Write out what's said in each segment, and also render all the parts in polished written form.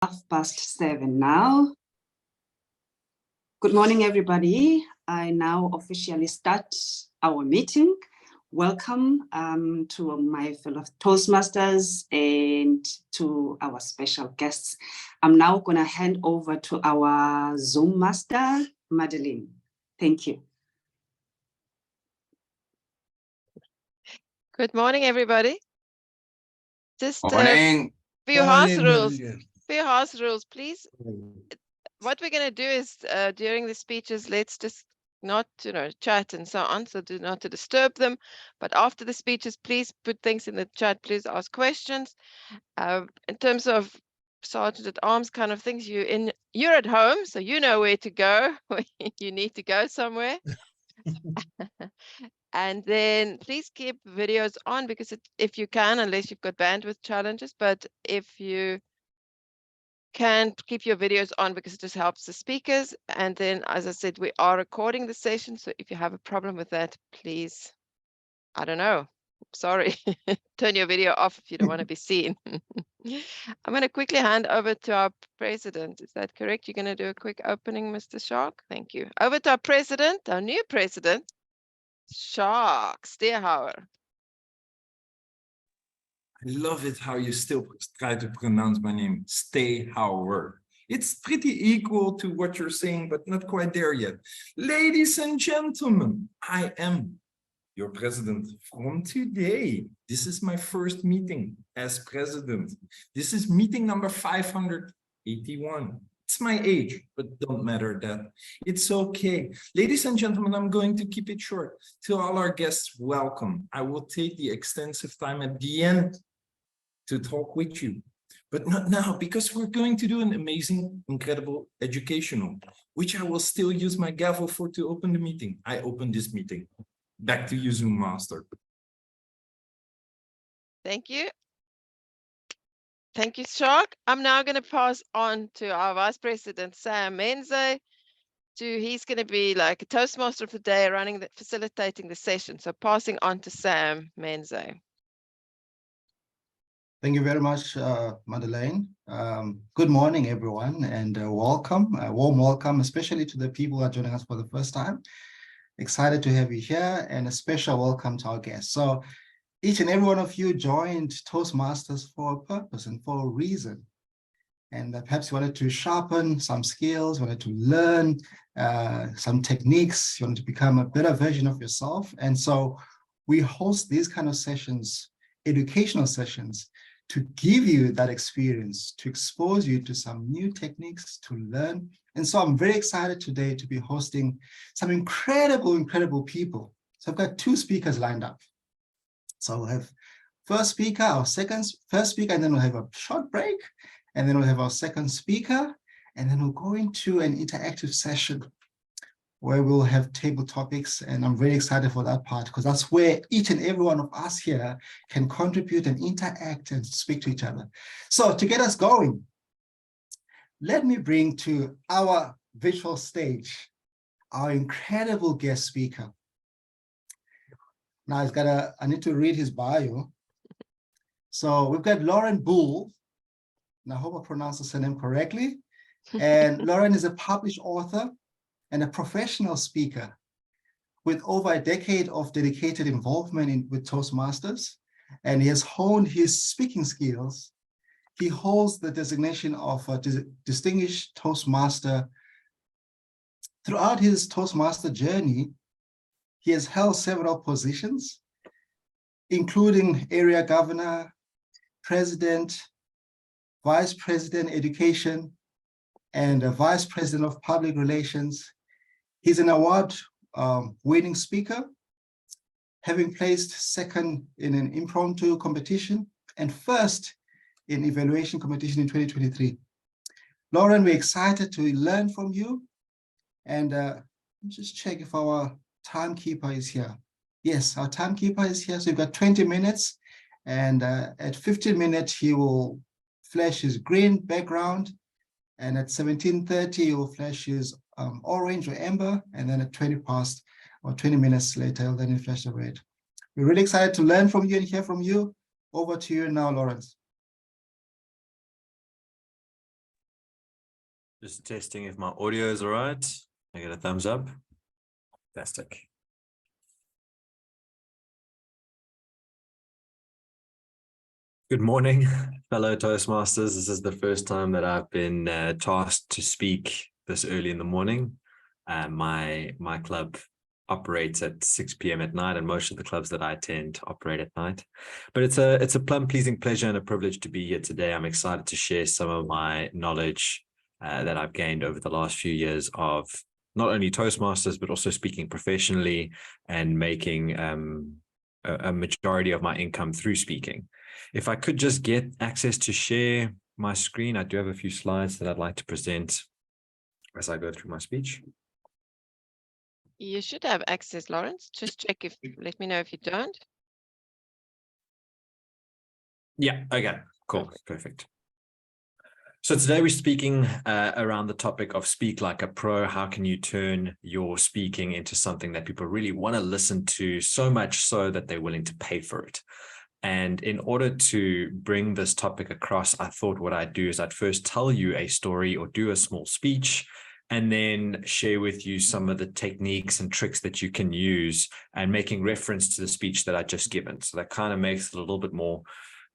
7:30 now. Good morning, everybody. I now officially start our meeting. Welcome to my fellow Toastmasters and to our special guests. I'm now going to hand over to our Zoom master, Madeleine. Thank you. Good morning, everybody. Just Morning. few house rules, please. What we're going to do is during the speeches, let's just not chat and so on, so do not to disturb them. But after the speeches, please put things in the chat. Please ask questions. In terms of sergeant at arms kind of things, you're at home, so you know where to go when you need to go somewhere. And then please keep videos on, because if you can, unless you've got bandwidth challenges, but if you can, keep your videos on, because it just helps the speakers. And then, as I said, we are recording the session, so if you have a problem with that, please, I don't know, sorry, turn your video off if you don't want to be seen. I'm going to quickly hand over to our president. Is that correct? You're going to do a quick opening, Mr. Shark? Thank you. Over to our president, our new president, Shark Steerhouwer. I love it how you still try to pronounce my name, Steerhouwer. It's pretty equal to what you're saying, but not quite there yet. Ladies and gentlemen, I am your president from today. This is my first meeting as president. This is meeting number 581. It's my age, but don't matter that. It's okay. Ladies and gentlemen, I'm going to keep it short. To all our guests, welcome. I will take the extensive time at the end to talk with you, but not now, because we're going to do an amazing, incredible educational, which I will still use my gavel for to open the meeting. I open this meeting. Back to you, Zoom Master. Thank you. Thank you, Shark. I'm now going to pass on to our Vice President, Sam Menze. He's going to be like a Toastmaster of the day, facilitating the session. So passing on to Sam Menze. Thank you very much, Madeleine. Good morning, everyone, and welcome, a warm welcome, especially to the people who are joining us for the first time. Excited to have you here, and a special welcome to our guests. So each and every one of you joined Toastmasters for a purpose and for a reason. And perhaps you wanted to sharpen some skills, wanted to learn some techniques, you wanted to become a better version of yourself. And so we host these kind of sessions, educational sessions, to give you that experience, to expose you to some new techniques to learn. And so I'm very excited today to be hosting some incredible people. So I've got two speakers lined up. So we'll have first speaker, first speaker, and then we'll have a short break, and then we'll have our second speaker, and then we'll go into an interactive session where we'll have table topics. And I'm very excited for that part, because that's where each and every one of us here can contribute and interact and speak to each other. So to get us going, let me bring to our virtual stage our incredible guest speaker. Now I need to read his bio. So we've got Laurens Boel, and I hope I pronounced the surname correctly. And Laurens is a published author and a professional speaker with over a decade of dedicated involvement with Toastmasters, and he has honed his speaking skills. He holds the designation of a distinguished Toastmaster. Throughout his Toastmaster journey, he has held several positions, including area governor, president, vice president education, and a vice president of public relations. He's an award-winning speaker, having placed second in an impromptu competition and first in evaluation competition in 2023. Laurens, we're excited to learn from you. And just check if our timekeeper is here. Yes, our timekeeper is here. So you've got 20 minutes. And at 15 minutes, he will flash his green background. And at 17:30, he will flash his orange or amber. And then at 20 past or 20 minutes later, then he'll flash the red. We're really excited to learn from you and hear from you. Over to you now, Laurens. Just testing if my audio is all right. I get a thumbs up. Fantastic. Good morning, fellow Toastmasters. This is the first time that I've been tasked to speak this early in the morning. My club operates at 6 p.m. at night, and most of the clubs that I attend operate at night. But it's a pleasing pleasure and a privilege to be here today. I'm excited to share some of my knowledge that I've gained over the last few years of not only Toastmasters, but also speaking professionally and making a majority of my income through speaking. If I could just get access to share my screen, I do have a few slides that I'd like to present as I go through my speech. You should have access, Laurens. Just check if, let me know if you don't. Yeah, okay, cool, perfect. So today we're speaking around the topic of speak like a pro. How can you turn your speaking into something that people really want to listen to, so much so that they're willing to pay for it? And in order to bring this topic across, I thought what I'd do is I'd first tell you a story or do a small speech, and then share with you some of the techniques and tricks that you can use, and making reference to the speech that I just given. So that kind of makes it a little bit more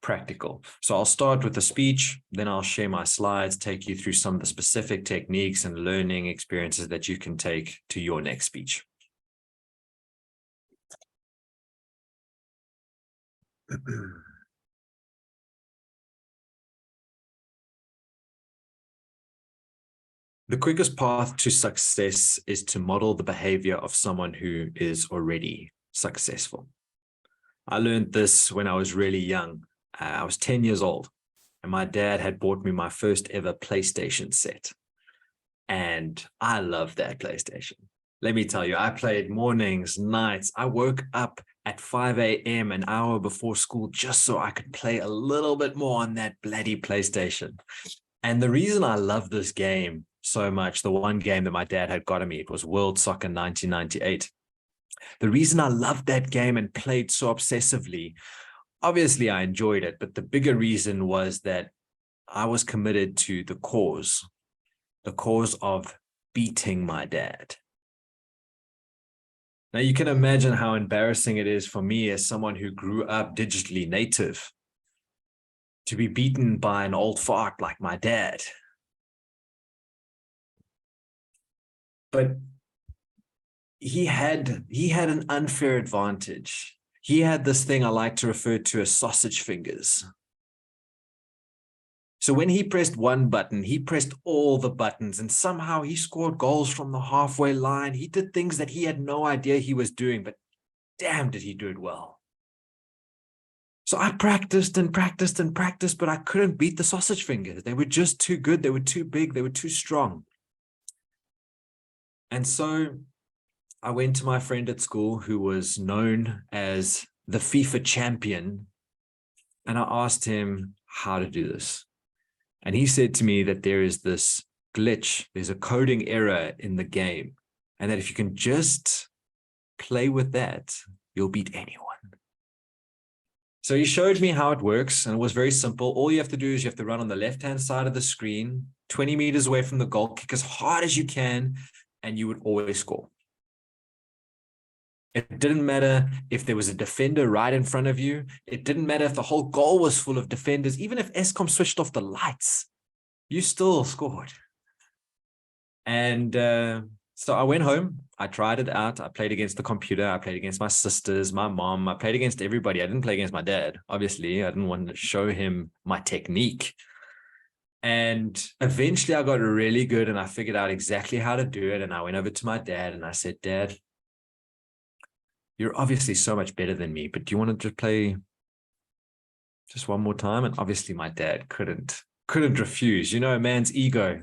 practical. So I'll start with the speech, then I'll share my slides, take you through some of the specific techniques and learning experiences that you can take to your next speech. The quickest path to success is to model the behavior of someone who is already successful. I learned this when I was really young. I was 10 years old, and my dad had bought me my first ever PlayStation set. And I loved that PlayStation. Let me tell you, I played mornings, nights. I woke up at 5 a.m. an hour before school just so I could play a little bit more on that bloody PlayStation. And the reason I love this game so much, the one game that my dad had got me, it was World Soccer 1998. The reason I loved that game and played so obsessively, obviously I enjoyed it, but the bigger reason was that I was committed to the cause of beating my dad. Now you can imagine how embarrassing it is for me as someone who grew up digitally native to be beaten by an old fart like my dad. But he had an unfair advantage. He had this thing I like to refer to as sausage fingers. So when he pressed one button, he pressed all the buttons, and somehow he scored goals from the halfway line. He did things that he had no idea he was doing, but damn, did he do it well. So I practiced and practiced and practiced, but I couldn't beat the sausage fingers. They were just too good. They were too big. They were too strong. And so I went to my friend at school who was known as the FIFA champion, and I asked him how to do this. And he said to me that there is this glitch, there's a coding error in the game, and that if you can just play with that, you'll beat anyone. So he showed me how it works, and it was very simple. All you have to do is you have to run on the left-hand side of the screen, 20 meters away from the goal, kick as hard as you can, and you would always score. It didn't matter if there was a defender right in front of you. It didn't matter if the whole goal was full of defenders. Even if Eskom switched off the lights, you still scored. And so I went home. I tried it out. I played against the computer. I played against my sisters, my mom. I played against everybody. I didn't play against my dad. Obviously, I didn't want to show him my technique. And eventually I got really good, and I figured out exactly how to do it. And I went over to my dad and I said, Dad, you're obviously so much better than me, but do you want to just play just one more time? And obviously my dad couldn't refuse. You know, a man's ego,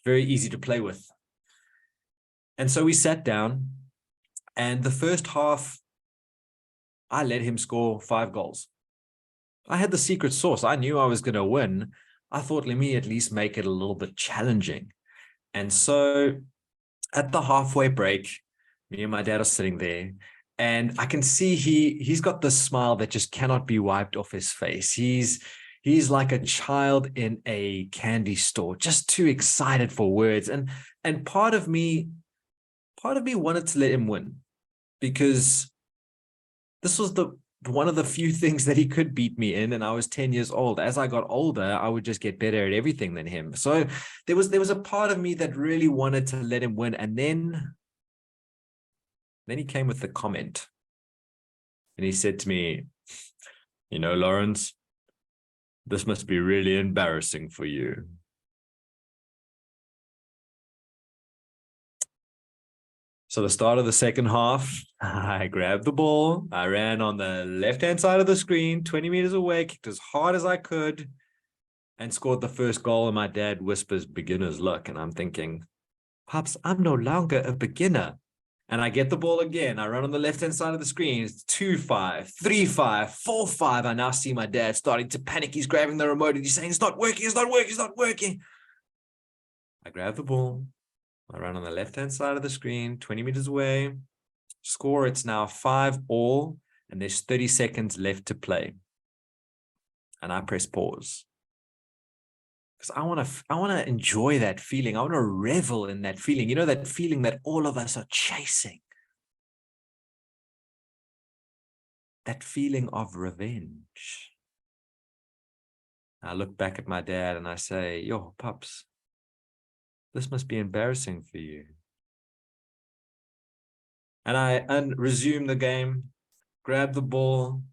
very easy to play with. And so we sat down, and the first half, I let him score 5 goals. I had the secret sauce. I knew I was going to win. I thought, let me at least make it a little bit challenging. And so at the halfway break, me and my dad are sitting there, and I can see he's got this smile that just cannot be wiped off his face. He's He's like a child in a candy store, just too excited for words. And part of me wanted to let him win, because this was one of the few things that he could beat me in, and I was 10 years old. As I got older, I would just get better at everything than him. So there was a part of me that really wanted to let him win. And then he came with the comment, and he said to me, you know, Laurens, this must be really embarrassing for you. So the start of the second half, I grabbed the ball. I ran on the left-hand side of the screen, 20 meters away, kicked as hard as I could, and scored the first goal. And my dad whispers, beginner's luck. And I'm thinking, Pops, I'm no longer a beginner. And I get the ball again. I run on the left-hand side of the screen. It's 2-5, 3-5, 4-5. I now see my dad starting to panic. He's grabbing the remote and he's saying, it's not working, it's not working, it's not working. I grab the ball. I run on the left-hand side of the screen, 20 meters away. Score, it's now 5-all, and there's 30 seconds left to play. And I press pause. Because I want to enjoy that feeling. I want to revel in that feeling. You know, that feeling that all of us are chasing. That feeling of revenge. I look back at my dad and I say, yo, Pops, this must be embarrassing for you. And I resume the game, grab the ball,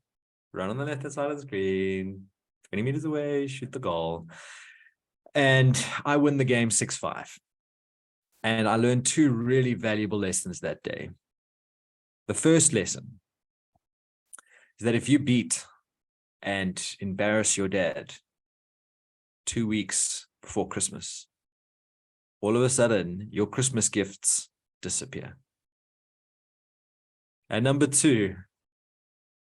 run on the left-hand side of the screen, 20 meters away, shoot the goal. And I win the game 6-5. And I learned two really valuable lessons that day. The first lesson is that if you beat and embarrass your dad 2 weeks before Christmas, all of a sudden your Christmas gifts disappear. And number two,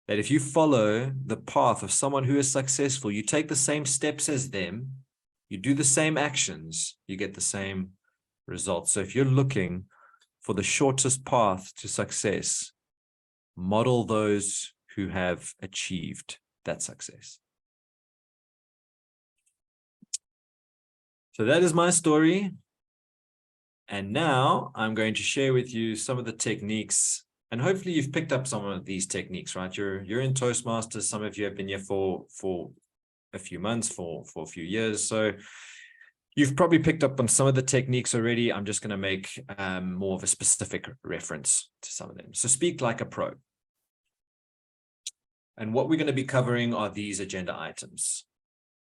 that if you follow the path of someone who is successful, you take the same steps as them, you do the same actions, you get the same results. So if you're looking for the shortest path to success, model those who have achieved that success. So that is my story. And now I'm going to share with you some of the techniques, and hopefully you've picked up some of these techniques, right? You're in Toastmasters. Some of you have been here for a few months, for a few years. So you've probably picked up on some of the techniques already. I'm just going to make more of a specific reference to some of them. So speak like a pro. And what we're going to be covering are these agenda items.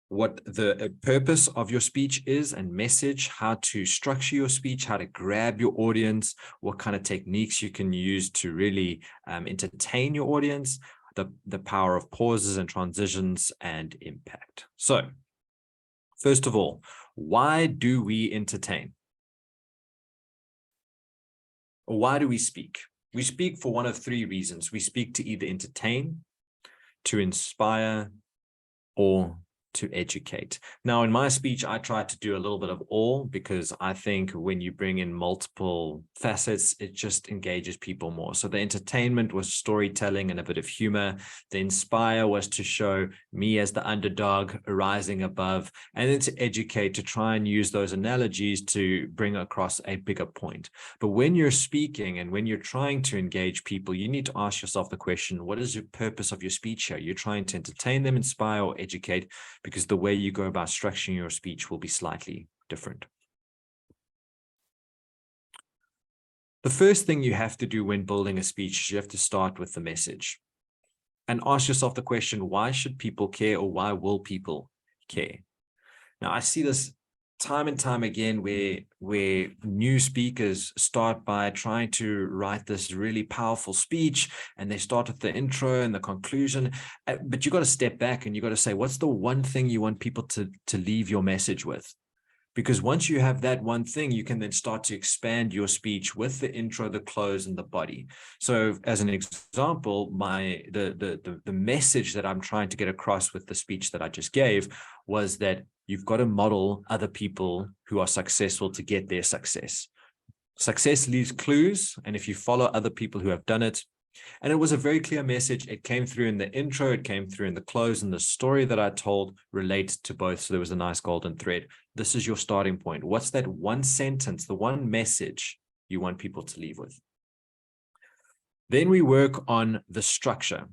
What the purpose of your speech is and message, how to structure your speech, how to grab your audience, what kind of techniques you can use to really entertain your audience, the power of pauses and transitions, and impact. So, first of all, why do we entertain? Or why do we speak? We speak for one of three reasons. We speak to either entertain, to inspire, or to educate. Now, in my speech, I try to do a little bit of all, because I think when you bring in multiple facets, it just engages people more. So the entertainment was storytelling and a bit of humor. The inspire was to show me as the underdog rising above, and then to educate, to try and use those analogies to bring across a bigger point. But when you're speaking and when you're trying to engage people, you need to ask yourself the question, what is the purpose of your speech here? You're trying to entertain them, inspire, or educate, because the way you go about structuring your speech will be slightly different. The first thing you have to do when building a speech is you have to start with the message and ask yourself the question, why should people care, or why will people care? Now, I see this time and time again where new speakers start by trying to write this really powerful speech, and they start with the intro and the conclusion, but you got to step back and you got to say, what's the one thing you want people to leave your message with? Because once you have that one thing, you can then start to expand your speech with the intro, the close, and the body. So as an example, the message that I'm trying to get across with the speech that I just gave was that you've got to model other people who are successful to get their success. Success leaves clues, and if you follow other people who have done it, And it was a very clear message. It came through in the intro, it came through in the close, and the story that I told relates to both. So there was a nice golden thread. This is your starting point. What's that one sentence, the one message you want people to leave with? Then we work on the structure,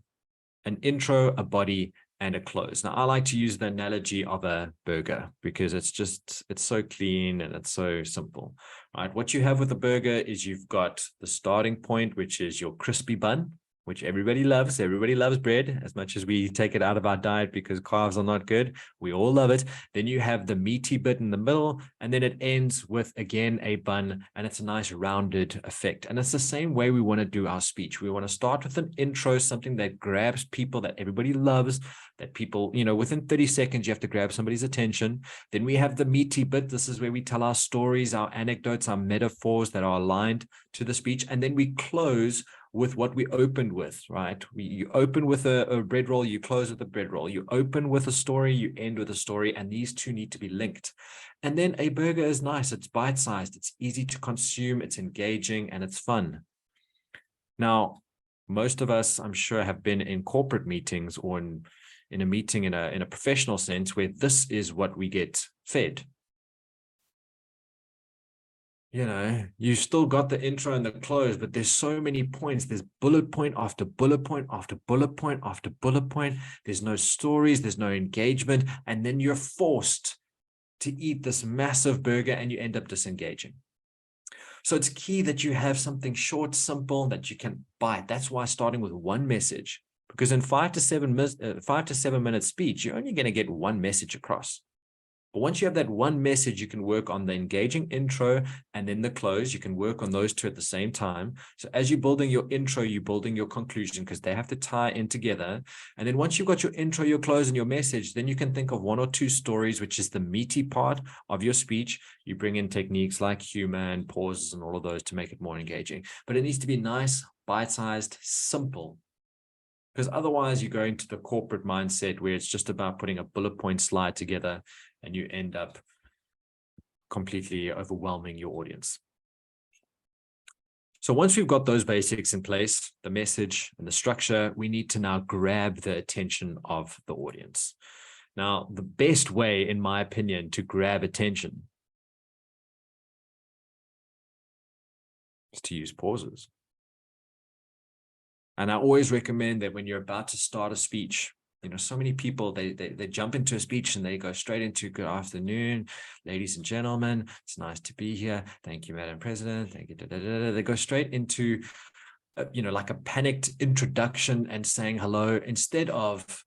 an intro, a body, and a close. Now, I like to use the analogy of a burger because it's so clean and it's so simple, right? What you have with a burger is you've got the starting point, which is your crispy bun, which everybody loves. Everybody loves bread as much as we take it out of our diet because carbs are not good. We all love it. Then you have the meaty bit in the middle, and then it ends with, again, a bun, and it's a nice rounded effect. And it's the same way we want to do our speech. We want to start with an intro, something that grabs people, that everybody loves, that people, within 30 seconds, you have to grab somebody's attention. Then we have the meaty bit. This is where we tell our stories, our anecdotes, our metaphors that are aligned to the speech. And then we close with what we opened with, right? You open with a bread roll, you close with a bread roll. You open with a story, you end with a story, and these two need to be linked. And then a burger is nice. It's bite-sized. It's easy to consume. It's engaging, and it's fun. Now, most of us, I'm sure, have been in corporate meetings or in a meeting in a professional sense where this is what we get fed. You still got the intro and the close, but there's so many points. There's bullet point after bullet point after bullet point after bullet point. There's no stories, there's no engagement, and then you're forced to eat this massive burger and you end up disengaging. So it's key that you have something short, simple, that you can bite. That's why starting with one message, because in 5 to 7 minute speech, you're only going to get one message across. But once you have that one message, you can work on the engaging intro and then the close. You can work on those two at the same time. So as you're building your intro, you're building your conclusion because they have to tie in together. And then once you've got your intro, your close, and your message, then you can think of 1 or 2 stories, which is the meaty part of your speech. You bring in techniques like humor and pauses and all of those to make it more engaging. But it needs to be nice, bite-sized, simple. Because otherwise you go into the corporate mindset where it's just about putting a bullet point slide together and you end up completely overwhelming your audience. So once we've got those basics in place, the message and the structure, we need to now grab the attention of the audience. Now, the best way, in my opinion, to grab attention is to use pauses. And I always recommend that when you're about to start a speech, so many people, they jump into a speech and they go straight into good afternoon, ladies and gentlemen, it's nice to be here. Thank you, Madam President. Thank you. They go straight into, like a panicked introduction and saying hello instead of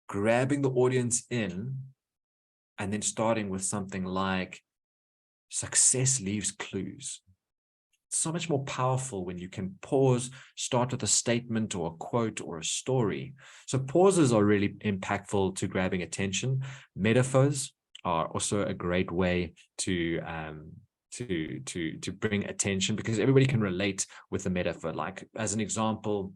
grabbing the audience in and then starting with something like success leaves clues. So much more powerful when you can pause, start with a statement or a quote or a story. So pauses are really impactful to grabbing attention. Metaphors are also a great way to bring attention because everybody can relate with a metaphor. Like as an example,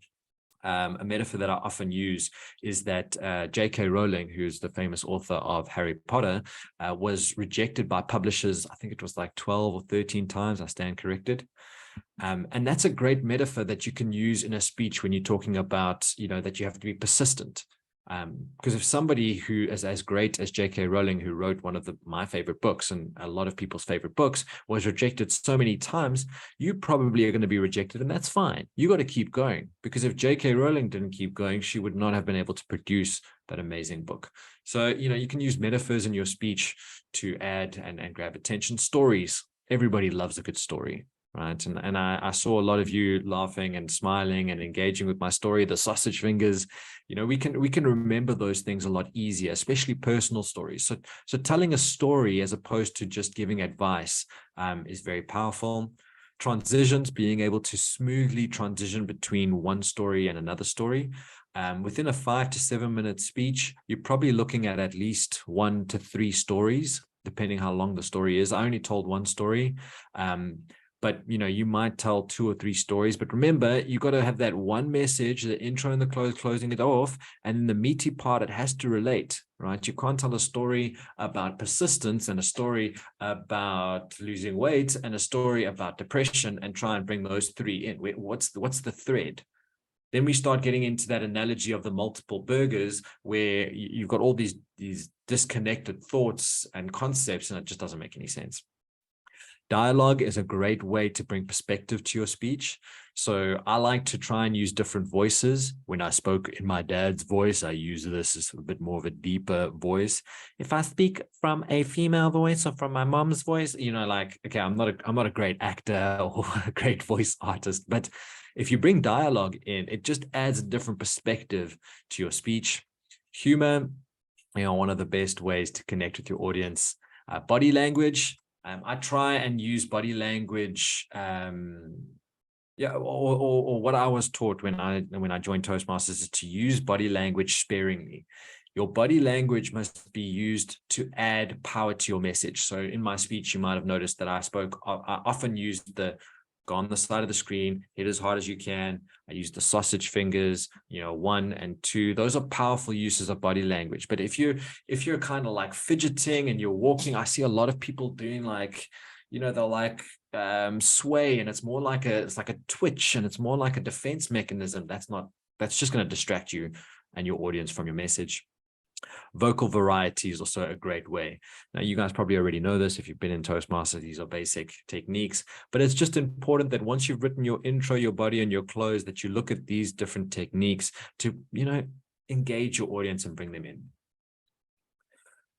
a metaphor that I often use is that J.K. Rowling, who's the famous author of Harry Potter, was rejected by publishers. I think it was like 12 or 13 times. I stand corrected. And that's a great metaphor that you can use in a speech when you're talking about, that you have to be persistent. Because if somebody who is as great as J.K. Rowling, who wrote one of my favorite books and a lot of people's favorite books, was rejected so many times, you probably are going to be rejected, and that's fine. You got to keep going, because if J.K. Rowling didn't keep going, she would not have been able to produce that amazing book. So, you can use metaphors in your speech to add and grab attention. Stories. Everybody loves a good story. Right. And I saw a lot of you laughing and smiling and engaging with my story, the sausage fingers. We can remember those things a lot easier, especially personal stories. So telling a story as opposed to just giving advice is very powerful. Transitions, being able to smoothly transition between one story and another story. Within a 5 to 7 minute speech, you're probably looking at least 1 to 3 stories, depending how long the story is. I only told one story. But, you might tell 2 or 3 stories. But remember, you got to have that one message, the intro and the closing it off. And in the meaty part, it has to relate, right? You can't tell a story about persistence and a story about losing weight and a story about depression and try and bring those three in. What's the thread? Then we start getting into that analogy of the multiple burgers where you've got all these disconnected thoughts and concepts, and it just doesn't make any sense. Dialogue is a great way to bring perspective to your speech. So I like to try and use different voices. When I spoke in my dad's voice, I use this as a bit more of a deeper voice. If I speak from a female voice or from my mom's voice, you know, like, okay, I'm not a great actor or a great voice artist, but if you bring dialogue in, it just adds a different perspective to your speech. Humor, you know, one of the best ways to connect with your audience. Body language. I try and use body language, or what I was taught when I joined Toastmasters is to use body language sparingly. Your body language must be used to add power to your message. So in my speech, you might have noticed that I often used the go on the side of the screen, hit as hard as you can. I use the sausage fingers, you know, 1 and 2. Those are powerful uses of body language. But if you're kind of like fidgeting and you're walking, I see a lot of people doing like, you know, they'll like sway, and it's like a twitch, and it's more like a defense mechanism. That's just going to distract you and your audience from your message. Vocal variety is also a great way. Now, you guys probably already know this if you've been in Toastmasters. These are basic techniques, but it's just important that once you've written your intro, your body, and your close, that you look at these different techniques to, you know, engage your audience and bring them in.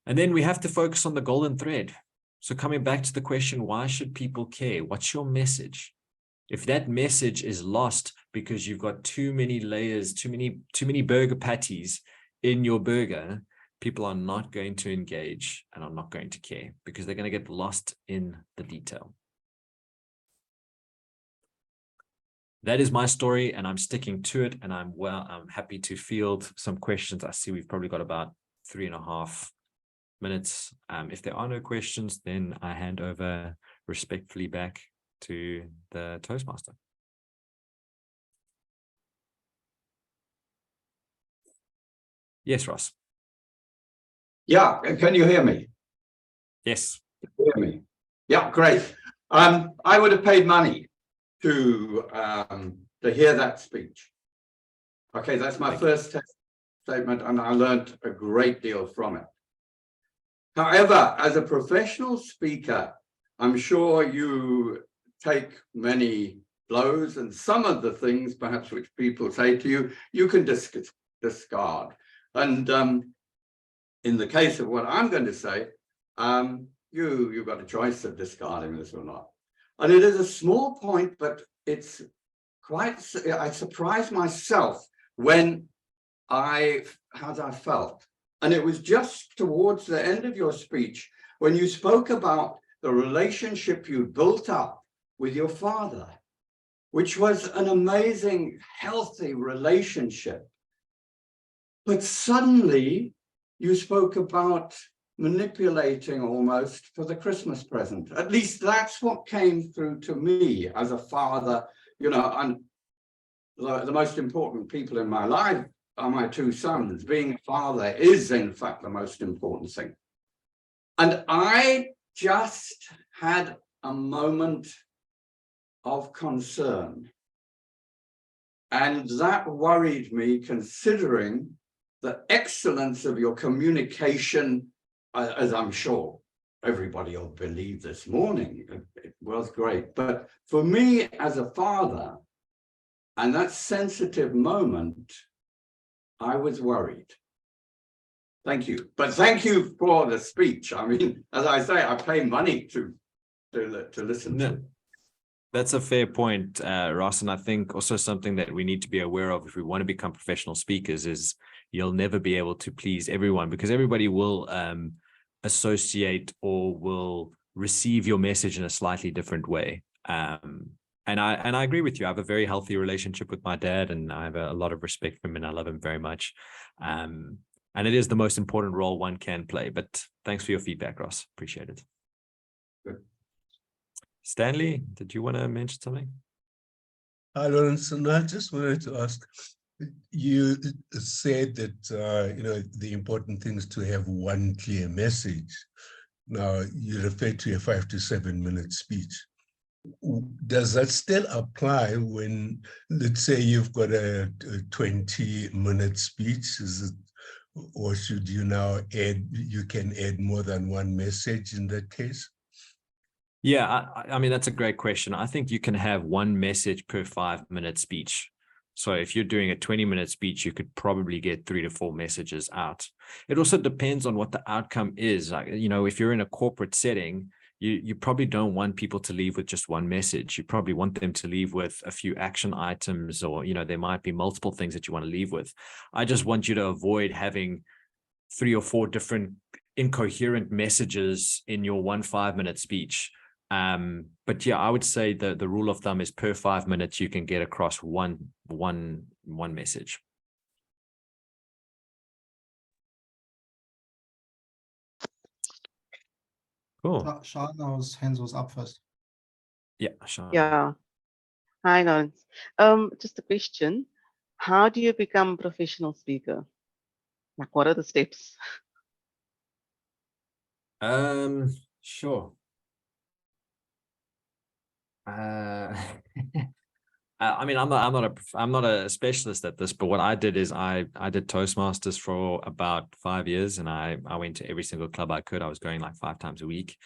And then we have to focus on the golden thread. So coming back to the question, why should people care? What's your message? If that message is lost because you've got too many layers, too many burger patties in your burger, people are not going to engage and are not going to care because they're going to get lost in the detail. That is my story, and I'm sticking to it, and I'm happy to field some questions. I see we've probably got about 3.5 minutes. If there are no questions, then I hand over respectfully back to the Toastmaster. Yes, Ross. Yeah, can you hear me? Yes. Hear me? Yeah, great. I would have paid money to hear that speech. Okay, that's my first statement, and I learned a great deal from it. However, as a professional speaker, I'm sure you take many blows, and some of the things perhaps which people say to you, you can discard. And in the case of what I'm going to say, you've got a choice of discarding this or not. And it is a small point, but it's quite, I surprised myself when how I felt. And it was just towards the end of your speech when you spoke about the relationship you built up with your father, which was an amazing, healthy relationship. But suddenly you spoke about manipulating almost for the Christmas present. At least that's what came through to me as a father. You know, and the most important people in my life are my 2 sons. Being a father is, in fact, the most important thing. And I just had a moment of concern. And that worried me, considering the excellence of your communication, as I'm sure everybody will believe this morning. It was great. But for me as a father, and that sensitive moment, I was worried. Thank you. But thank you for the speech. I mean, as I say, I pay money to listen to it. That's a fair point, Ross. And I think also something that we need to be aware of if we want to become professional speakers is you'll never be able to please everyone, because everybody will associate or will receive your message in a slightly different way. And I agree with you. I have a very healthy relationship with my dad, and I have a lot of respect for him, and I love him very much. And it is the most important role one can play. But thanks for your feedback, Ross. Appreciate it. Good. Stanley, did you want to mention something? Hi, Laurens, and I just wanted to ask, You said that, you know, the important thing is to have one clear message. Now, you refer to a 5 to 7 minute speech. Does that still apply when, let's say, you've got a 20-minute speech? Is it, or should you now add, you can add more than one message in that case? Yeah, I mean, that's a great question. I think you can have one message per 5-minute speech. So if you're doing a 20-minute speech, you could probably get 3 to 4 messages out. It also depends on what the outcome is. Like, you know, if you're in a corporate setting, you probably don't want people to leave with just one message. You probably want them to leave with a few action items, or, you know, there might be multiple things that you want to leave with. I just want you to avoid having 3 or 4 different incoherent messages in your 1 5-minute speech. But yeah, I would say the rule of thumb is per 5 minutes, you can get across one message. Cool. Shana's hands was up first. Yeah, Sean. Yeah. Hi, Laurens. Just a question. How do you become a professional speaker? Like, what are the steps? Sure. I mean, I'm not a specialist at this, but what I did is I did Toastmasters for about 5 years, and I went to every single club I could. I was going like 5 times a week.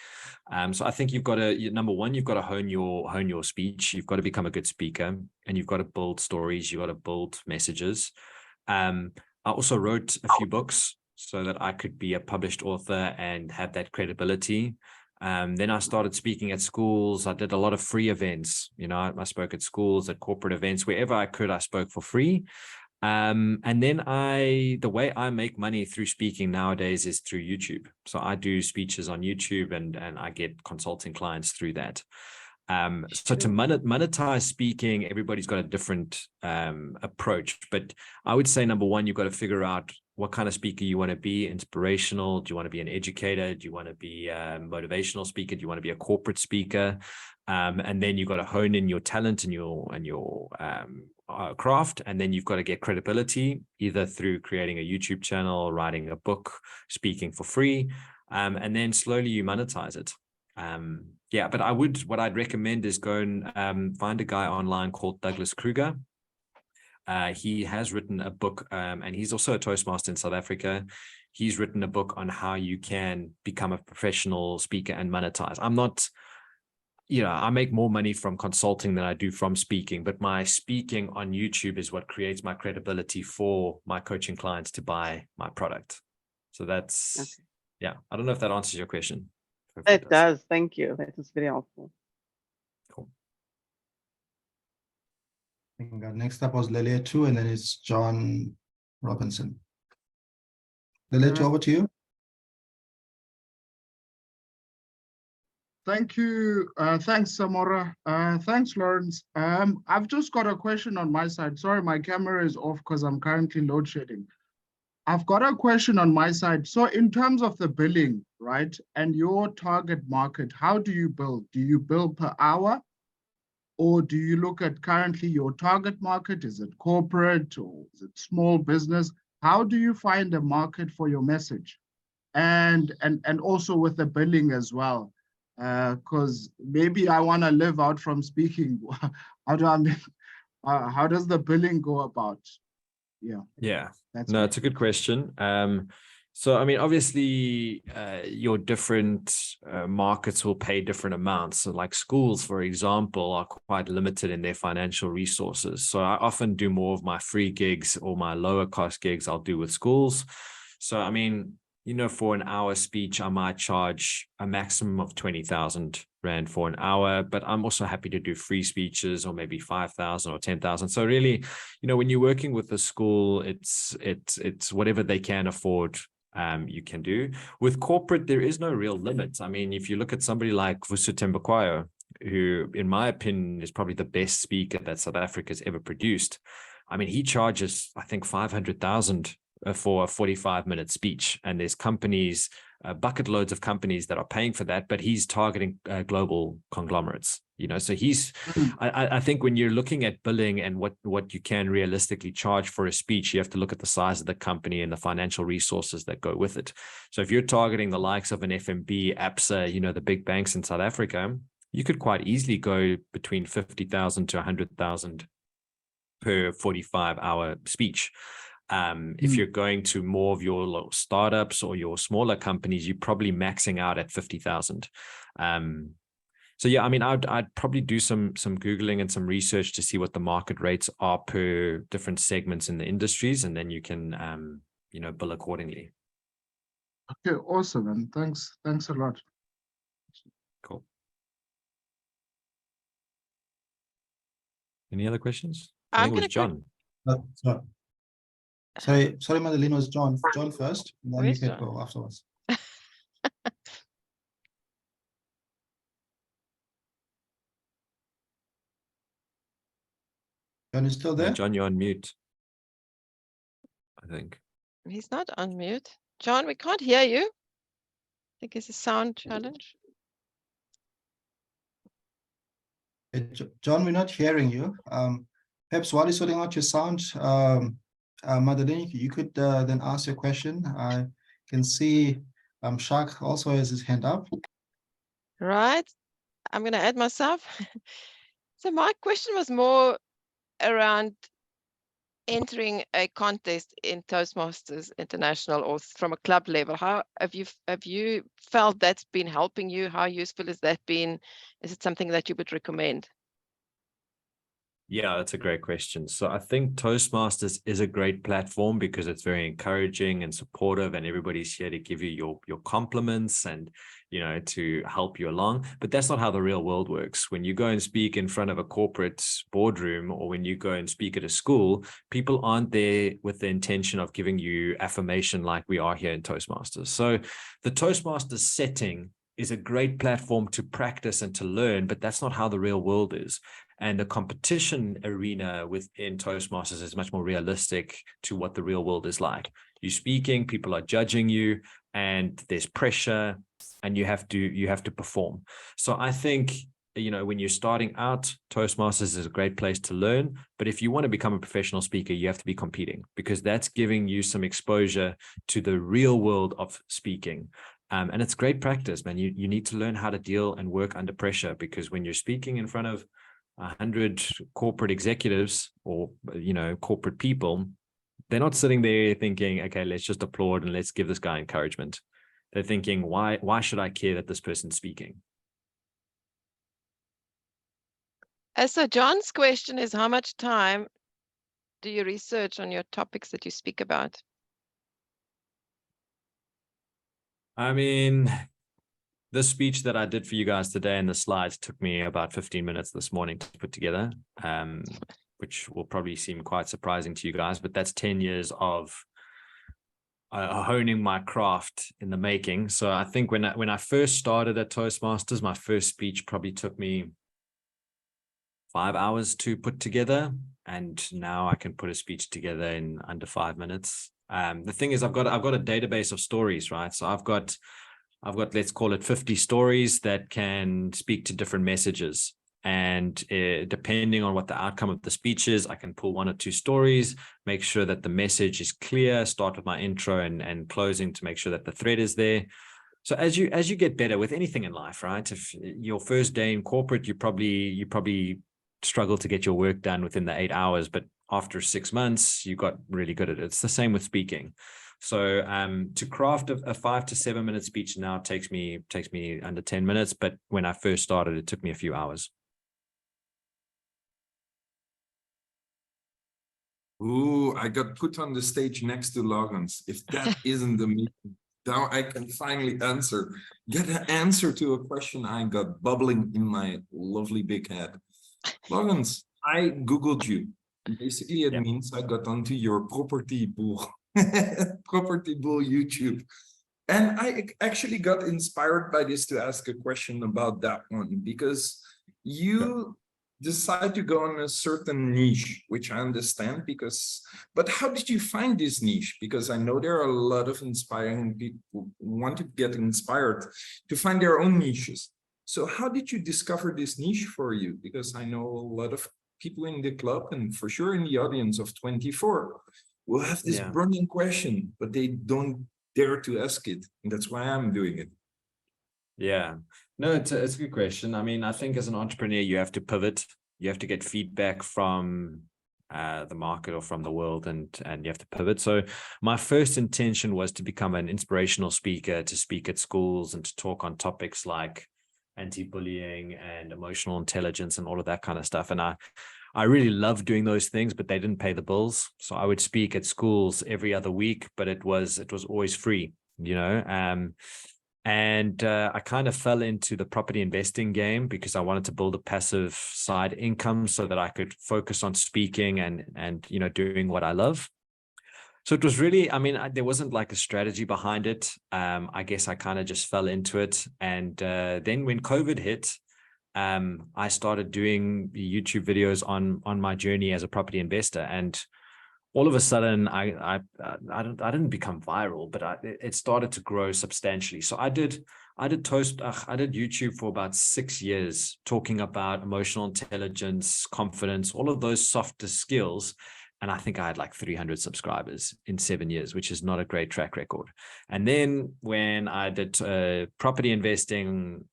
So I think you've got to, number one, you've got to hone your speech. You've got to become a good speaker, and you've got to build stories. You've got to build messages. I also wrote a few books so that I could be a published author and have that credibility. Then I started speaking at schools. I did a lot of free events. You know, I spoke at schools, at corporate events, wherever I could, I spoke for free. And then the way I make money through speaking nowadays is through YouTube. So I do speeches on YouTube, and I get consulting clients through that. So to monetize speaking, everybody's got a different approach. But I would say, number one, you've got to figure out what kind of speaker you want to be. Inspirational? Do you want to be an educator? Do you want to be a motivational speaker? Do you want to be a corporate speaker? And then you've got to hone in your talent and your craft. And then you've got to get credibility, either through creating a YouTube channel, writing a book, speaking for free. And then slowly you monetize it. Yeah, but what I'd recommend is go and find a guy online called Douglas Kruger. He has written a book, and he's also a Toastmaster in South Africa. He's written a book on how you can become a professional speaker and monetize. I'm not, you know, I make more money from consulting than I do from speaking, but my speaking on YouTube is what creates my credibility for my coaching clients to buy my product. So that's, okay. Yeah, I don't know if that answers your question. It does. Thank you. That is very helpful. Cool. Next up was Leletu, and then it's John Robinson. Leletu, over to you. Thank you. Thanks, Samora. Thanks, Laurens. I've just got a question on my side. Sorry, my camera is off because I'm currently load shedding. I've got a question on my side. So in terms of the billing, right, and your target market, how do you bill? Do you bill per hour? Or do you look at currently your target market? Is it corporate or is it small business? How do you find a market for your message? And also with the billing as well, because maybe I want to live out from speaking. How does the billing go about? Yeah, no, it's a good question. So, I mean, obviously, your different markets will pay different amounts. So like schools, for example, are quite limited in their financial resources. So I often do more of my free gigs or my lower cost gigs I'll do with schools. So, I mean, you know, for an hour speech, I might charge a maximum of 20,000 Rand for an hour, but I'm also happy to do free speeches or maybe 5,000 or 10,000. So really, you know, when you're working with the school, it's whatever they can afford. You can do. With corporate, there is no real limit. I mean, if you look at somebody like Vusu Tembakwayo, who, in my opinion, is probably the best speaker that South Africa's ever produced. I mean, he charges, I think, 500,000 for a 45-minute speech. And there's companies bucket loads of companies that are paying for that, but he's targeting global conglomerates, you know. So he's, I think when you're looking at billing and what you can realistically charge for a speech, you have to look at the size of the company and the financial resources that go with it. So if you're targeting the likes of an FNB, ABSA, you know, the big banks in South Africa, you could quite easily go between 50,000 to 100,000 per 45-hour speech. If you're going to more of your startups or your smaller companies, you're probably maxing out at 50,000. So yeah, I mean, I'd probably do some Googling and some research to see what the market rates are per different segments in the industries, and then you can, you know, bill accordingly. Okay, awesome, and thanks a lot. Cool. Any other questions? I think it was John. Sorry, Madeleine, was John first, and then you can go afterwards. John is still there? John, you're on mute, I think. He's not on mute. John, we can't hear you. I think it's a sound challenge. John, we're not hearing you. Perhaps while you're sorting out your sound, Madeleine, you could then ask your question. I can see Shak also has his hand up. Right. I'm going to add myself. So my question was more around entering a contest in Toastmasters International or from a club level. How have you felt that's been helping you? How useful has that been? Is it something that you would recommend? Yeah, that's a great question. So I think Toastmasters is a great platform because it's very encouraging and supportive, and everybody's here to give you your compliments and, you know, to help you along. But that's not how the real world works. When you go and speak in front of a corporate boardroom, or when you go and speak at a school, people aren't there with the intention of giving you affirmation like we are here in Toastmasters. So the Toastmasters setting is a great platform to practice and to learn, but that's not how the real world is. And the competition arena within Toastmasters is much more realistic to what the real world is like. You're speaking, people are judging you, and there's pressure, and you have to perform. So I think, you know, when you're starting out, Toastmasters is a great place to learn. But if you want to become a professional speaker, you have to be competing, because that's giving you some exposure to the real world of speaking. And it's great practice, man. You need to learn how to deal and work under pressure, because when you're speaking in front of 100 corporate executives or, you know, corporate people, they're not sitting there thinking, okay, let's just applaud and let's give this guy encouragement. They're thinking, why should I care that this person's speaking? So John's question is, how much time do you research on your topics that you speak about? I mean, the speech that I did for you guys today and the slides took me about 15 minutes this morning to put together, which will probably seem quite surprising to you guys, but that's 10 years of honing my craft in the making. So I think when I first started at Toastmasters, my first speech probably took me 5 hours to put together, and now I can put a speech together in under 5 minutes. The thing is, I've got a database of stories, right? So I've got, let's call it 50 stories that can speak to different messages. And depending on what the outcome of the speech is, I can pull 1 or 2 stories, make sure that the message is clear, start with my intro and closing to make sure that the thread is there. So as you get better with anything in life, right? If your first day in corporate, you probably struggle to get your work done within the 8 hours, but after 6 months, you got really good at it. It's the same with speaking. So to craft a 5 to 7 minute speech now takes me under 10 minutes, but when I first started, it took me a few hours. Ooh, I got put on the stage next to Laurens. If that isn't the meeting, now I can finally get an answer to a question I got bubbling in my lovely big head. Laurens, I Googled you. Basically, it means I got onto your Property Boel YouTube. And I actually got inspired by this to ask a question about that one, because you decide to go on a certain niche, which I understand but how did you find this niche? Because I know there are a lot of inspiring people who want to get inspired to find their own niches. So how did you discover this niche for you? Because I know a lot of people in the club and for sure in the audience of 24 will have this burning question, but they don't dare to ask it. And that's why I'm doing it. Yeah, no, it's a good question. I mean, I think as an entrepreneur, you have to pivot. You have to get feedback from the market or from the world, and you have to pivot. So my first intention was to become an inspirational speaker, to speak at schools and to talk on topics like anti-bullying and emotional intelligence and all of that kind of stuff. And I really loved doing those things, but they didn't pay the bills. So I would speak at schools every other week, but it was always free, you know. And I kind of fell into the property investing game because I wanted to build a passive side income so that I could focus on speaking and you know, doing what I love. So it was really, I mean, there wasn't like a strategy behind it. I guess I kind of just fell into it. And then when COVID hit, I started doing YouTube videos on my journey as a property investor. And all of a sudden, I didn't become viral, but it started to grow substantially. So I did YouTube for about 6 years, talking about emotional intelligence, confidence, all of those softer skills. And I think I had like 300 subscribers in 7 years, which is not a great track record. And then when I did property investing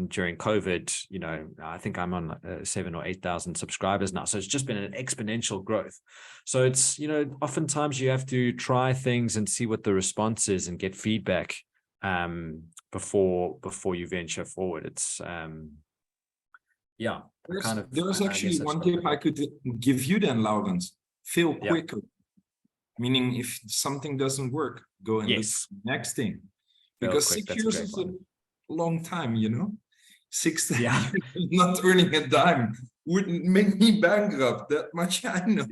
during COVID, you know, I think I'm on 7,000 or 8,000 subscribers now. So it's just been an exponential growth. So it's, you know, oftentimes you have to try things and see what the response is and get feedback before you venture forward. It's yeah. There's actually one tip I could give you then, Laurens. Fail quicker. Meaning if something doesn't work, go and do the next thing. Because 6 years is a long time, you know. 6 years not earning a dime wouldn't make me bankrupt. That much I know.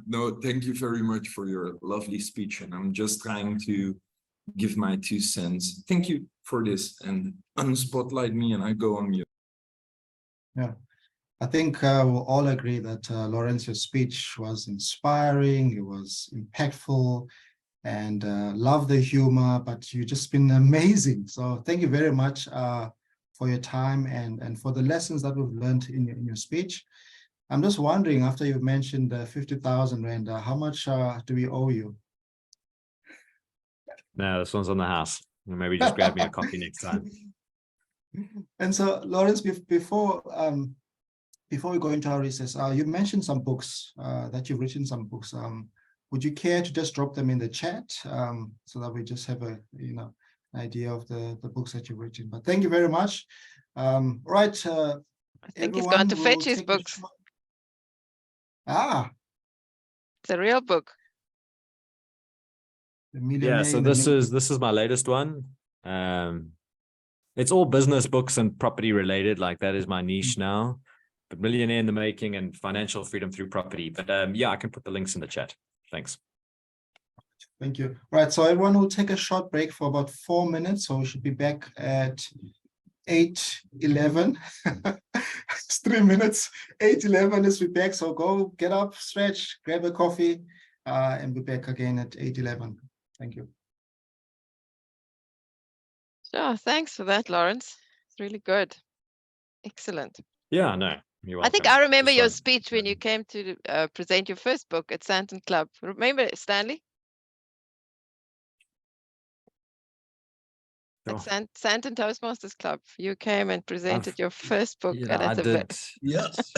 No, thank you very much for your lovely speech, and I'm just trying to give my 2 cents. Thank you for this, and unspotlight me, and I go on mute. Yeah, I think we'll all agree that Laurens, your speech was inspiring. It was impactful. And love the humor, but you've just been amazing. So thank you very much for your time and for the lessons that we've learned in your speech. I'm just wondering, after you've mentioned 50,000 Rand, how much do we owe you? No, this one's on the house. Maybe just grab me a coffee next time. And so, Laurens, before we go into our recess, you mentioned some books that you've written some books. Would you care to just drop them in the chat so that we just have a idea of the books that you've written? But thank you very much. Right. I think he's gone to fetch his books. It's a real book. Yeah, so this is my latest one. It's all business books and property related, like that is my niche now. But Millionaire in the Making and Financial Freedom Through Property. But yeah, I can put the links in the chat. Thanks. Thank you. Right, so everyone will take a short break for about 4 minutes. So we should be back at 8:11. It's 3 minutes. 8:11 is we back. So go get up, stretch, grab a coffee, and be back again at 8:11. Thank you. Sure, thanks for that, Laurens. It's really good. Excellent. Yeah, no. I think I remember your speech when you came to present your first book at Sandton Club. Remember, Stanley? At Sandton Toastmasters Club. You came and presented your first book. Yeah, I did. Yes.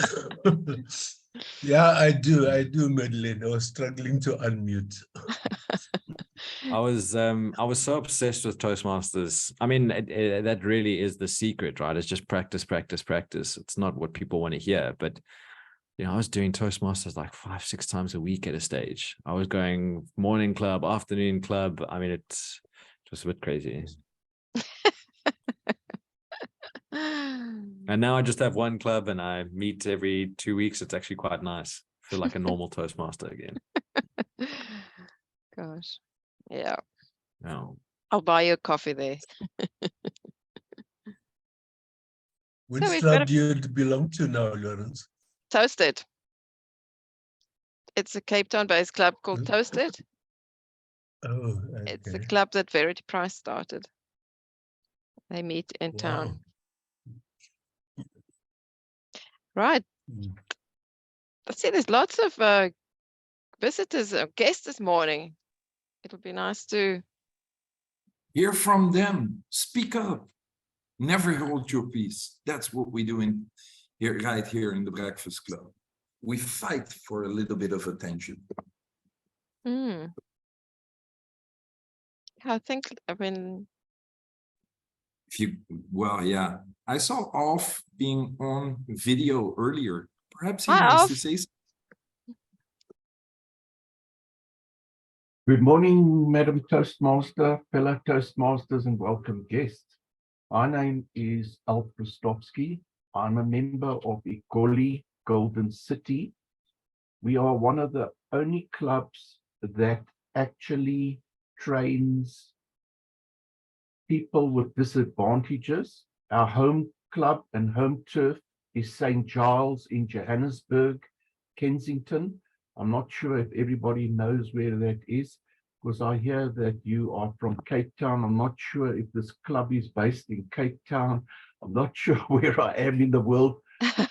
Yeah, I do, Madeline. I was struggling to unmute. I was so obsessed with Toastmasters. I mean, that really is the secret, right? It's just practice, practice, practice. It's not what people want to hear, but you know, I was doing Toastmasters like 5-6 times a week at a stage. I was going morning club, afternoon club. I mean, it's just a bit crazy. And now I just have one club and I meet every 2 weeks. It's actually quite nice. I feel like a normal Toastmaster again. Gosh. Yeah. No. I'll buy you a coffee there. Which we've got club do you belong to now, Laurens? Toasted. It's a Cape Town-based club called Toasted. Oh, It's a okay. club that Verity Price started. They meet in Wow. town. Right. Mm. I see there's lots of visitors or guests this morning. It'll be nice to Hear from them, speak up, never hold your peace. That's what we do right here in the Breakfast Club. We fight for a little bit of attention. I think, I mean, Well, yeah, I saw Alf being on video earlier. Perhaps he Hi, wants Alf. to say something. Good morning, Madam Toastmaster, fellow Toastmasters, and welcome guests. My name is Alf Rostovsky. I'm a member of Igoli Golden City. We are one of the only clubs that actually trains people with disadvantages. Our home club and home turf is St. Giles in Johannesburg, Kensington. I'm not sure if everybody knows where that is, because I hear that you are from Cape Town. I'm not sure if this club is based in Cape Town. I'm not sure where I am in the world,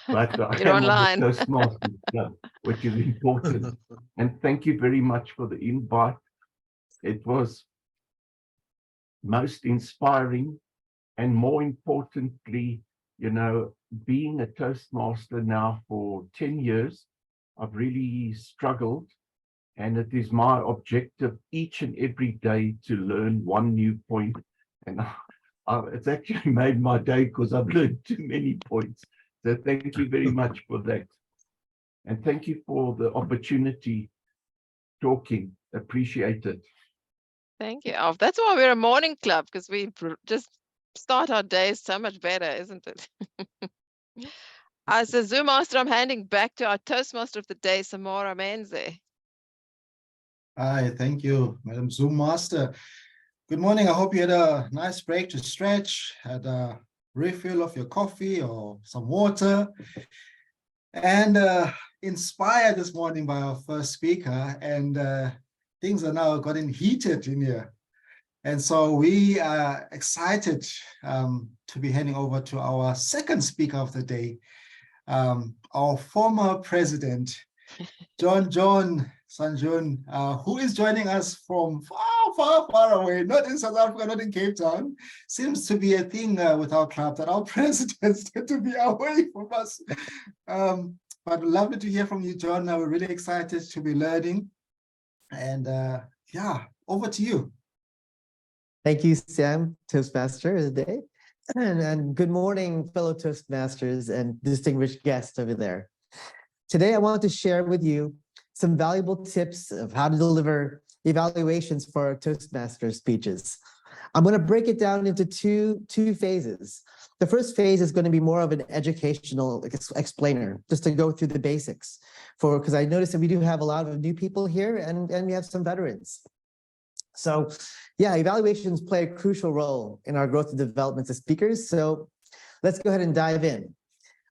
but I You're am online. on the Toastmasters Club, which is important. And thank you very much for the invite. It was most inspiring, and more importantly, you know, being a Toastmaster now for 10 years, I've really struggled, and it is my objective each and every day to learn one new point. And it's actually made my day because I've learned too many points. So thank you very much for that. And thank you for the opportunity talking. Appreciate it. Thank you, Alf. That's why we're a morning club, because we just start our days so much better, isn't it? As a Zoom master, I'm handing back to our Toastmaster of the day, Samora Menze. Hi, thank you, Madam Zoom Master. Good morning. I hope you had a nice break to stretch, had a refill of your coffee or some water, and inspired this morning by our first speaker. And things are now getting heated in here. And so we are excited to be handing over to our second speaker of the day, our former president, Jon Jon San Juan, who is joining us from far, far, far away, not in South Africa, not in Cape Town. Seems to be a thing with our club that our presidents tend to be away from us. But lovely to hear from you, Jon. We're really excited to be learning. And yeah, over to you. Thank you, Sam, Toastmaster of the day. And good morning, fellow Toastmasters and distinguished guests over there. Today, I want to share with you some valuable tips of how to deliver evaluations for our Toastmaster speeches. I'm going to break it down into two phases. The first phase is going to be more of an educational explainer, just to go through the basics, because I noticed that we do have a lot of new people here and we have some veterans. So yeah, evaluations play a crucial role in our growth and development as speakers. So let's go ahead and dive in.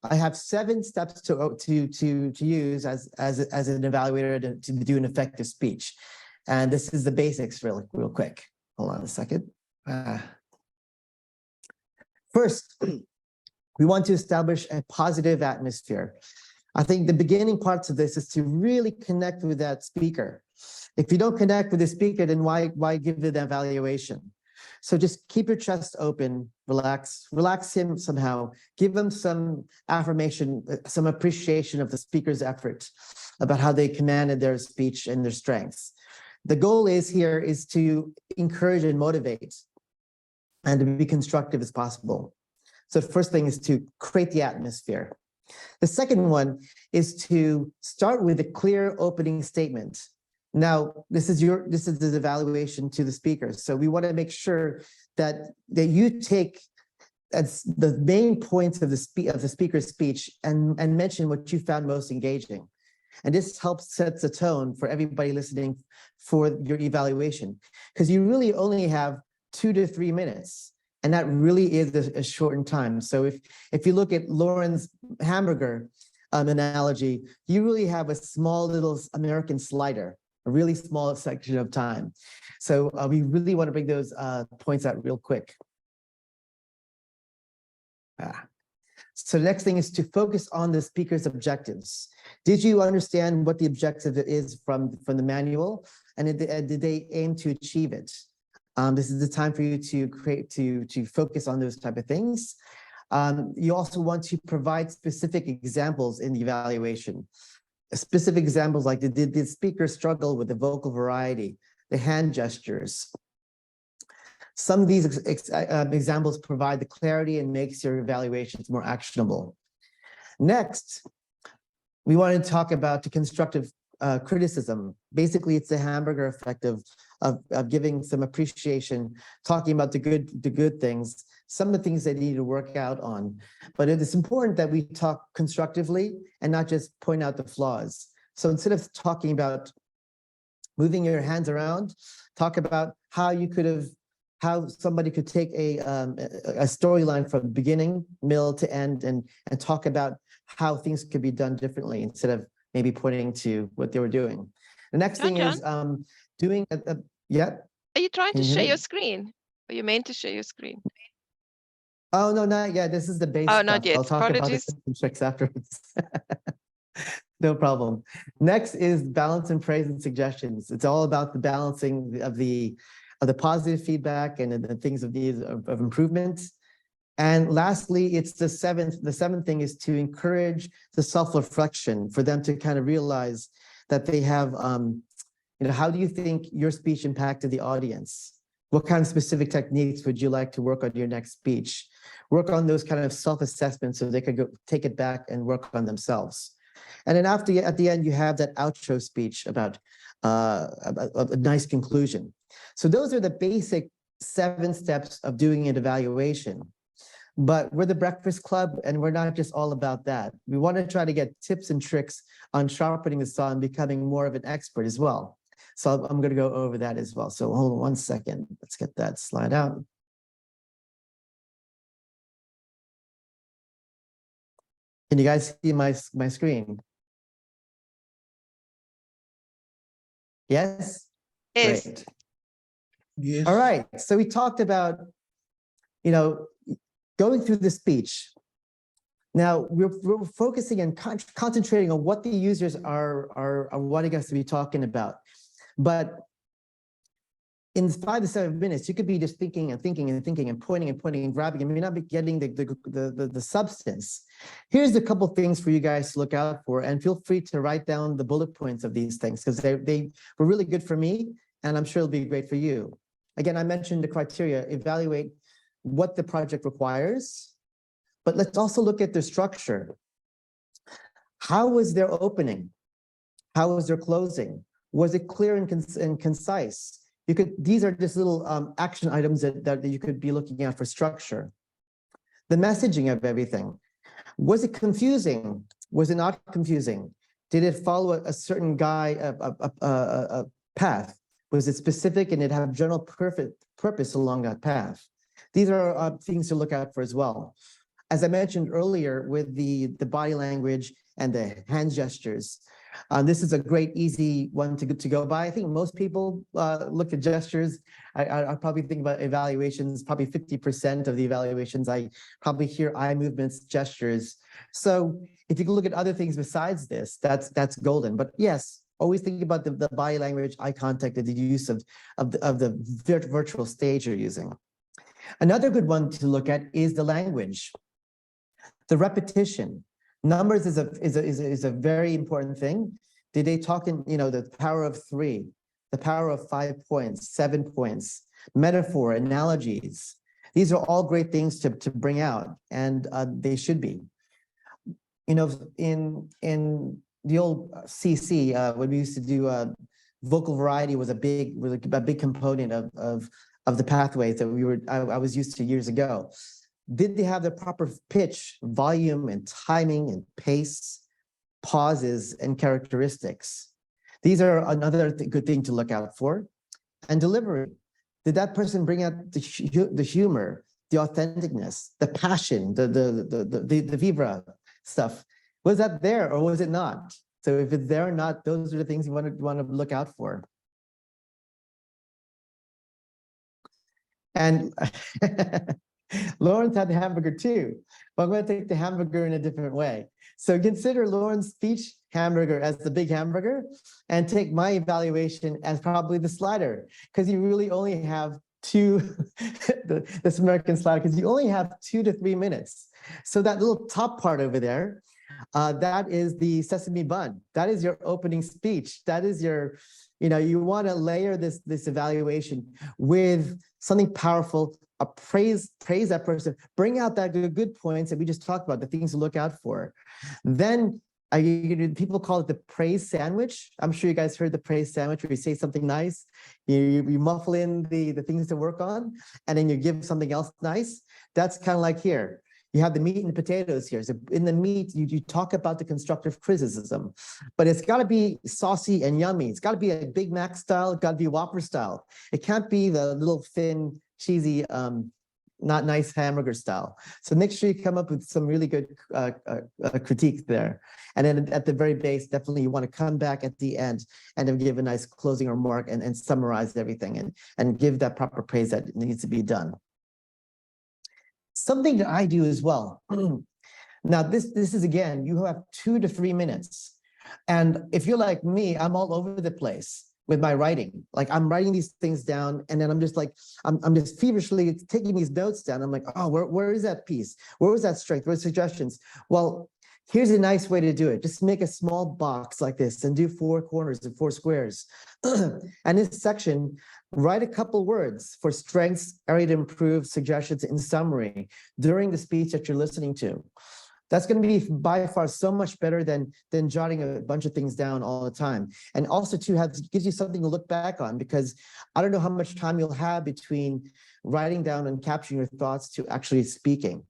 I have 7 steps to use as an evaluator to do an effective speech. And this is the basics real quick. Hold on a second. First, we want to establish a positive atmosphere. I think the beginning parts of this is to really connect with that speaker. If you don't connect with the speaker, then why give it an evaluation? So just keep your chest open, relax him somehow, give him some affirmation, some appreciation of the speaker's effort about how they commanded their speech and their strengths. The goal is to encourage and motivate and to be constructive as possible. So the first thing is to create the atmosphere. The second one is to start with a clear opening statement. Now, this is the evaluation to the speakers. So we want to make sure that you take as the main points of the speaker's speech and mention what you found most engaging. And this helps set the tone for everybody listening for your evaluation, because you really only have 2 to 3 minutes. And that really is a shortened time. So if you look at Lauren's hamburger analogy, you really have a small little American slider, a really small section of time. So we really want to bring those points out real quick. So the next thing is to focus on the speaker's objectives. Did you understand what the objective is from the manual? And did they aim to achieve it? This is the time for you to focus on those type of things. You also want to provide specific examples in the evaluation. Specific examples like did the speaker struggle with the vocal variety, the hand gestures? Some of these examples provide the clarity and makes your evaluations more actionable. Next, we want to talk about the constructive criticism. Basically, it's the hamburger effect of giving some appreciation, talking about the good things, some of the things they need to work out on. But it is important that we talk constructively and not just point out the flaws. So instead of talking about moving your hands around, talk about how somebody could take a storyline from beginning, middle to end and talk about how things could be done differently instead of maybe pointing to what they were doing. The next thing is doing yeah. Are you trying to share your screen? Are you meant to share your screen? Oh, no, not yet. This is the base Oh, not stuff. yet. I'll talk Apologies. about the tricks afterwards. No problem. Next is balance and praise and suggestions. It's all about the balancing of the positive feedback and the things of improvement. And lastly, it's the seventh thing is to encourage the self-reflection for them to kind of realize that they have, how do you think your speech impacted the audience? What kind of specific techniques would you like to work on your next speech? Work on those kind of self-assessments so they could go take it back and work on themselves. And then at the end, you have that outro speech about a nice conclusion. So those are the basic 7 steps of doing an evaluation. But we're the Breakfast Club, and we're not just all about that. We want to try to get tips and tricks on sharpening the saw and becoming more of an expert as well. So I'm going to go over that as well. So hold on 1 second. Let's get that slide out. Can you guys see my screen? Yes? Yes. Great. Yes. All right. So we talked about, going through the speech. Now we're focusing and concentrating on what the users are wanting us to be talking about. But in 5 to 7 minutes, you could be just thinking and thinking and thinking and pointing and grabbing, and you're not be getting the substance. Here's a couple things for you guys to look out for, and feel free to write down the bullet points of these things because they were really good for me, and I'm sure it'll be great for you. Again, I mentioned the criteria, evaluate what the project requires, but let's also look at the structure. How was their opening? How was their closing? Was it clear and concise? These are just little action items that you could be looking at for structure. The messaging of everything. Was it confusing? Was it not confusing? Did it follow a certain path? Was it specific and it had a general purpose along that path? These are things to look out for as well. As I mentioned earlier with the body language and the hand gestures, this is a great, easy one to go by. I think most people look at gestures. I probably think about evaluations, probably 50% of the evaluations, I probably hear eye movements, gestures. So if you can look at other things besides this, that's golden. But yes, always think about the body language, eye contact, and the use of the virtual stage you're using. Another good one to look at is the language, the repetition. Numbers is a very important thing. Did they talk in, the power of 3, the power of 5 points, 7 points, metaphor, analogies? These are all great things to bring out, and they should be. In the old CC, when we used to do vocal variety was a big component of the pathways that I was used to years ago. Did they have the proper pitch, volume, and timing, and pace, pauses, and characteristics? These are another good thing to look out for. And delivery. Did that person bring out the humor, the authenticness, the passion, the vibra stuff. Was that there or was it not? So if it's there or not, those are the things you want to look out for. And Laurens had the hamburger too, but I'm going to take the hamburger in a different way. So consider Laurens' speech hamburger as the big hamburger and take my evaluation as probably the slider, because you really only have this American slider, because you only have 2 to 3 minutes. So that little top part over there, that is the sesame bun. That is your opening speech. That is your, you want to layer this evaluation with something powerful, praise that person, bring out that good points that we just talked about, the things to look out for. Then people call it the praise sandwich. I'm sure you guys heard the praise sandwich, where you say something nice, you muffle in the things to work on, and then you give something else nice. That's kind of like here. You have the meat and the potatoes here. So in the meat, you talk about the constructive criticism, but it's got to be saucy and yummy. It's got to be a Big Mac style. It's got to be Whopper style. It can't be the little thin, cheesy, not nice hamburger style. So make sure you come up with some really good critique there. And then at the very base, definitely you want to come back at the end and then give a nice closing remark and summarize everything and give that proper praise that needs to be done. Something that I do as well. Now, this is, again, you have 2 to 3 minutes. And if you're like me, I'm all over the place with my writing. Like, I'm writing these things down, and then I'm just like, I'm just feverishly taking these notes down. I'm like, oh, where is that piece? Where was that strength? Where's suggestions? Well, here's a nice way to do it. Just make a small box like this and do 4 corners and 4 squares. And this section, write a couple words for strengths, area to improve, suggestions, in summary during the speech that you're listening to. That's going to be by far so much better than jotting a bunch of things down all the time. And also too, gives you something to look back on, because I don't know how much time you'll have between writing down and capturing your thoughts to actually speaking.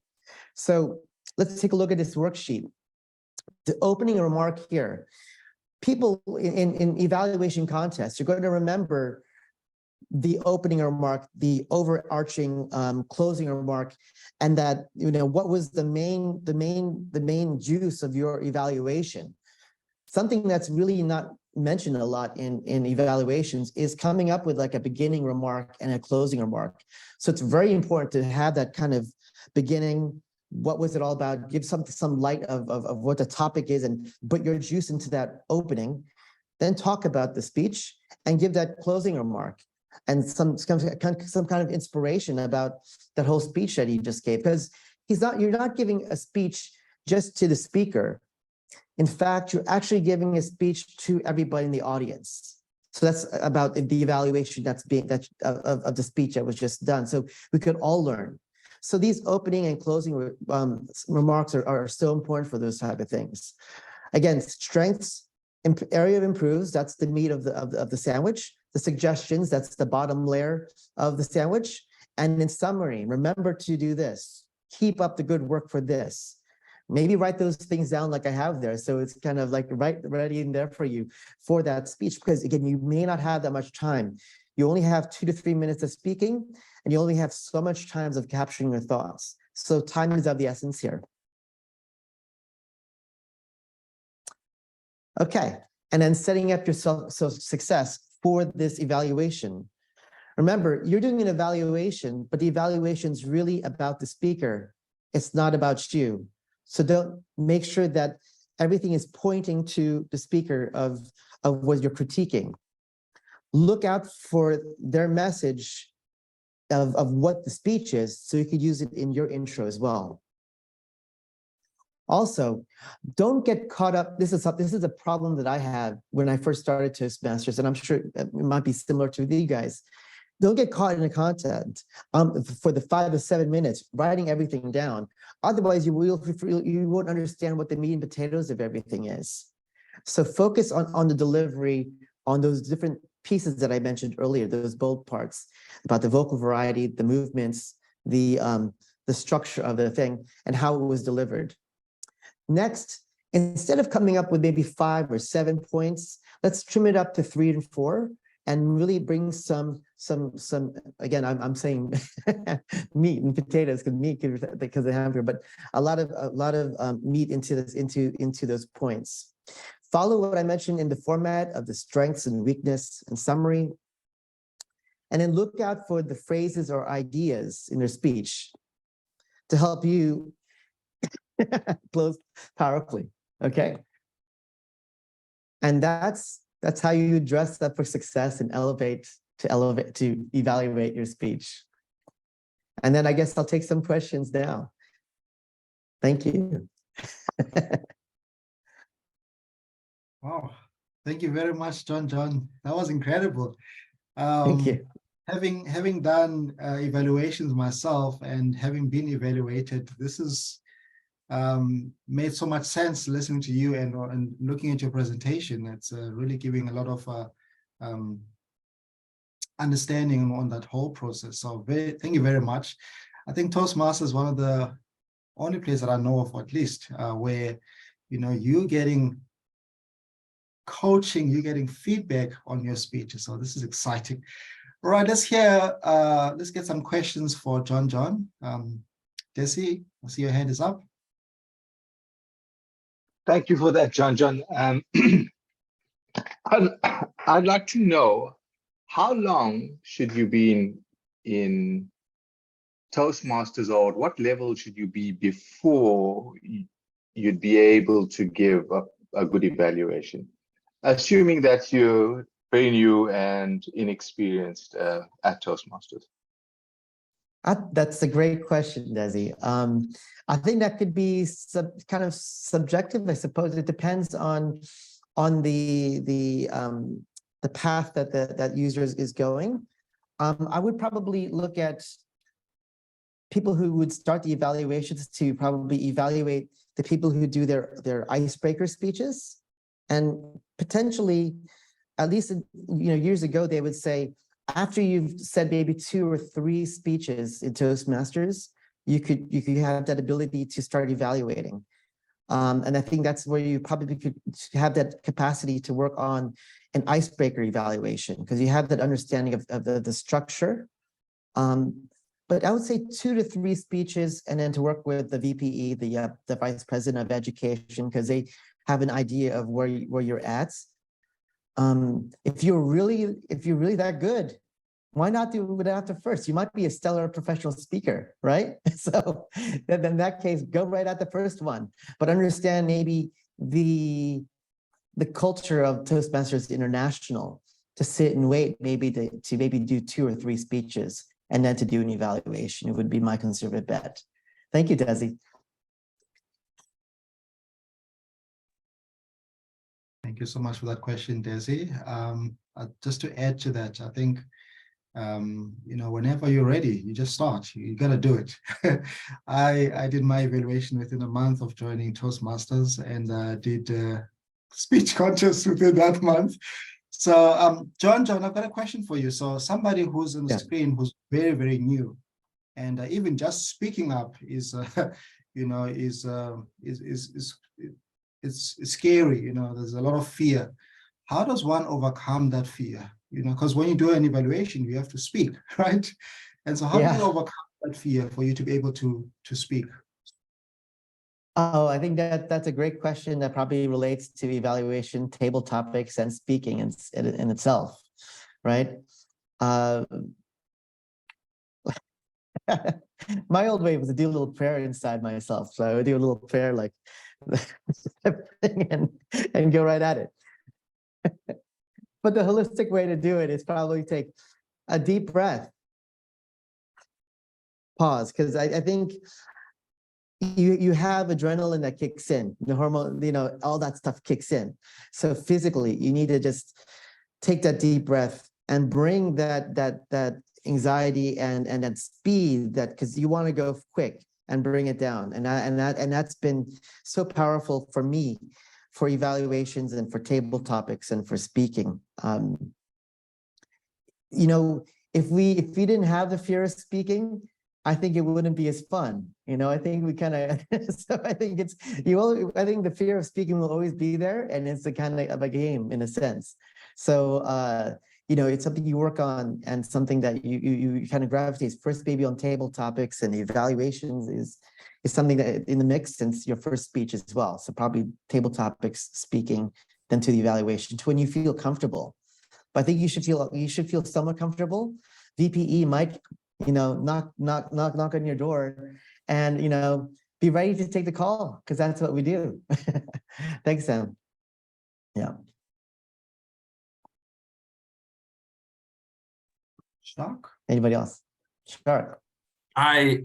So let's take a look at this worksheet. The opening remark here. People in evaluation contests, you're going to remember the opening remark, the overarching closing remark, and that, what was the main juice of your evaluation. Something that's really not mentioned a lot in evaluations is coming up with like a beginning remark and a closing remark. So it's very important to have that kind of beginning. What was it all about? Give some light of what the topic is and put your juice into that opening. Then talk about the speech and give that closing remark and some kind of inspiration about that whole speech that he just gave. Because you're not giving a speech just to the speaker. In fact, you're actually giving a speech to everybody in the audience. So that's about the evaluation of the speech that was just done. So we could all learn. So these opening and closing remarks are so important for those type of things. Again, strengths, area of improves, that's the meat of the sandwich. The suggestions, that's the bottom layer of the sandwich. And in summary, remember to do this. Keep up the good work for this. Maybe write those things down like I have there. So it's kind of like ready in there for you for that speech, because again, you may not have that much time. You only have 2 to 3 minutes of speaking, and you only have so much time of capturing your thoughts. So time is of the essence here. Okay, and then setting up yourself so success for this evaluation. Remember, you're doing an evaluation, but the evaluation is really about the speaker. It's not about you. So don't make sure that everything is pointing to the speaker of what you're critiquing. Look out for their message of what the speech is, so you could use it in your intro as well. Also, don't get caught up. This is a problem that I had when I first started Toastmasters, and I'm sure it might be similar to you guys. Don't get caught in the content for the 5 to 7 minutes, writing everything down. Otherwise, you won't understand what the meat and potatoes of everything is. So focus on the delivery, on those different pieces that I mentioned earlier, those bold parts about the vocal variety, the movements, the structure of the thing, and how it was delivered. Next, instead of coming up with maybe 5 or 7 points, let's trim it up to 3 and 4 and really bring some again, I'm saying meat and potatoes because they have here, but a lot of meat into this into those points. Follow what I mentioned in the format of the strengths and weakness and summary, and then look out for the phrases or ideas in their speech to help you close powerfully. Okay, and that's how you dress up for success and to evaluate your speech. And then I guess I'll take some questions now. Thank you. Wow, thank you very much, Jon Jon. That was incredible. Thank you. Having done evaluations myself and having been evaluated, this is made so much sense listening to you and looking at your presentation. It's really giving a lot of understanding on that whole process. So thank you very much. I think Toastmasters is one of the only places that I know of, at least, where you're getting coaching, you're getting feedback on your speeches. So this is exciting. All right, let's get some questions for Jon Jon. Desi, I see your hand is up. Thank you for that, Jon Jon. I'd like to know, how long should you be in Toastmasters, or what level should you be before you'd be able to give a good evaluation, assuming that you're very new and inexperienced at Toastmasters? That's a great question, Desi. I think that could be kind of subjective, I suppose. It depends on the path that user is going. I would probably look at people who would start the evaluations to probably evaluate the people who do their icebreaker speeches, and potentially, at least years ago, they would say, after you've said maybe 2 or 3 speeches in Toastmasters, you could have that ability to start evaluating. And I think that's where you probably could have that capacity to work on an icebreaker evaluation, because you have that understanding of the structure. But I would say 2 to 3 speeches, and then to work with the VPE, the Vice President of Education, because they have an idea of where you're at. If you're really that good, why not do it after first? You might be a stellar professional speaker, right? So then in that case, go right at the first one, but understand maybe the culture of Toastmasters International, to sit and wait, maybe to maybe do 2 or 3 speeches and then to do an evaluation. It would be my conservative bet. Thank you, Desi. Thank you so much for that question, Desi. Just to add to that, I think, whenever you're ready, you just start. You got to do it. I did my evaluation within a month of joining Toastmasters, and did speech contest within that month. So, Jon Jon, I've got a question for you. So, somebody who's on the screen who's very, very new, and even just speaking up is it's scary. There's a lot of fear. How does one overcome that fear? Because when you do an evaluation, you have to speak, right? And so how do you overcome that fear for you to be able to speak? Oh, I think that's a great question that probably relates to evaluation, table topics, and speaking in itself, right? My old way was to do a little prayer inside myself. So I would do a little prayer like and go right at it. But the holistic way to do it is probably take a deep breath, pause, because I think you have adrenaline that kicks in, the hormone, all that stuff kicks in. So physically, you need to just take that deep breath and bring that anxiety and that speed, because you want to go quick, and bring it down. And that's been so powerful for me, for evaluations and for table topics and for speaking. If we didn't have the fear of speaking, I think it wouldn't be as fun. I think we kind of, so I think I think the fear of speaking will always be there, and it's a kind of a game in a sense. So it's something you work on and something that you kind of gravitate. First, maybe on table topics and evaluations is something that in the mix since your first speech as well. So probably table topics, speaking, then to the evaluation, to when you feel comfortable. But I think you should feel somewhat comfortable. VPE might, knock on your door and, be ready to take the call because that's what we do. Thanks, Sam. Yeah. Shark? Anybody else? Shark. I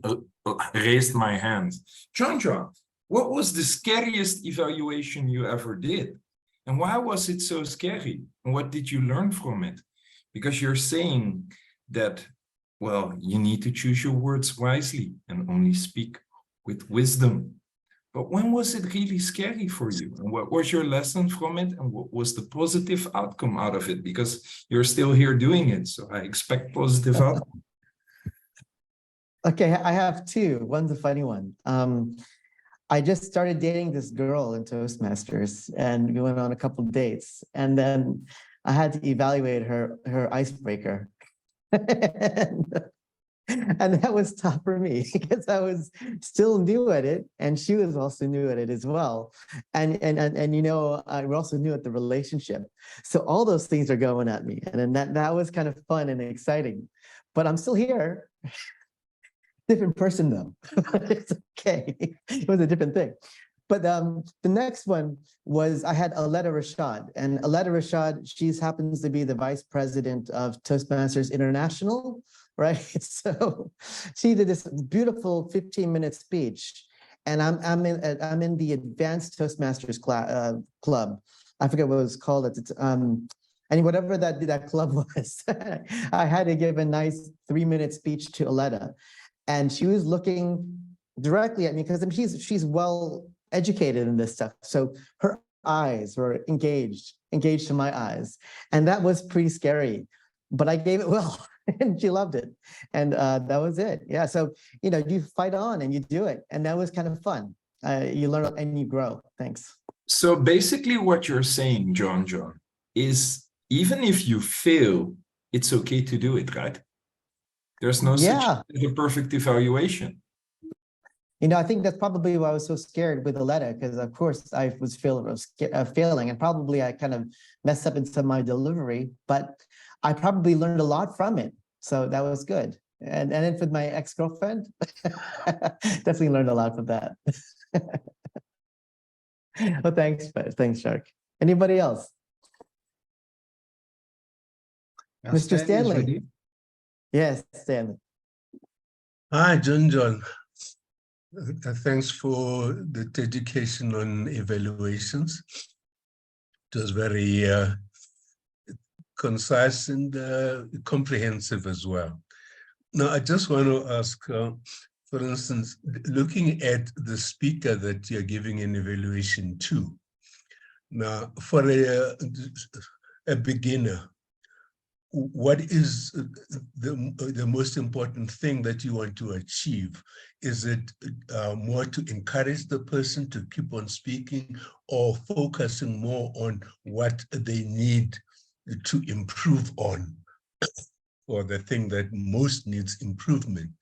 raised my hand. Jon Jon, what was the scariest evaluation you ever did? And why was it so scary? And what did you learn from it? Because you're saying that, well, you need to choose your words wisely and only speak with wisdom. But when was it really scary for you? And what was your lesson from it? And what was the positive outcome out of it? Because you're still here doing it. So I expect positive outcome. Okay, I have two. One's a funny one. I just started dating this girl in Toastmasters and we went on a couple of dates. And then I had to evaluate her icebreaker. And that was tough for me because I was still new at it and she was also new at it as well. And we're also new at the relationship. So all those things are going at me. And then that was kind of fun and exciting. But I'm still here. Different person though. It's okay. It was a different thing. But the next one was I had Aletta Rashad. And Aletta Rashad, she happens to be the vice president of Toastmasters International, right? So she did this beautiful 15-minute speech. And I'm in the advanced Toastmasters club. I forget what it was called at the time. And whatever that club was, I had to give a nice 3-minute speech to Aletta. And she was looking directly at me because she's well educated in this stuff. So her eyes were engaged to my eyes. And that was pretty scary, but I gave it well and she loved it. And that was it. Yeah. So, you fight on and you do it. And that was kind of fun. You learn and you grow. Thanks. So basically what you're saying, Jon Jon, is even if you fail, it's okay to do it, right? There's no such thing as a perfect evaluation. I think that's probably why I was so scared with Aletta, because of course I was failing and probably I kind of messed up in some of my delivery, but I probably learned a lot from it. So that was good. And then with my ex-girlfriend, definitely learned a lot from that. Well, thanks, Shark. Anybody else? Mr. Stanley. Yes, Stanley. Hi, Jon Jon. Thanks for the dedication on evaluations. It was very concise and comprehensive as well. Now, I just want to ask, for instance, looking at the speaker that you're giving an evaluation to, now, for a beginner, what is the most important thing that you want to achieve? Is it more to encourage the person to keep on speaking or focusing more on what they need to improve on or the thing that most needs improvement?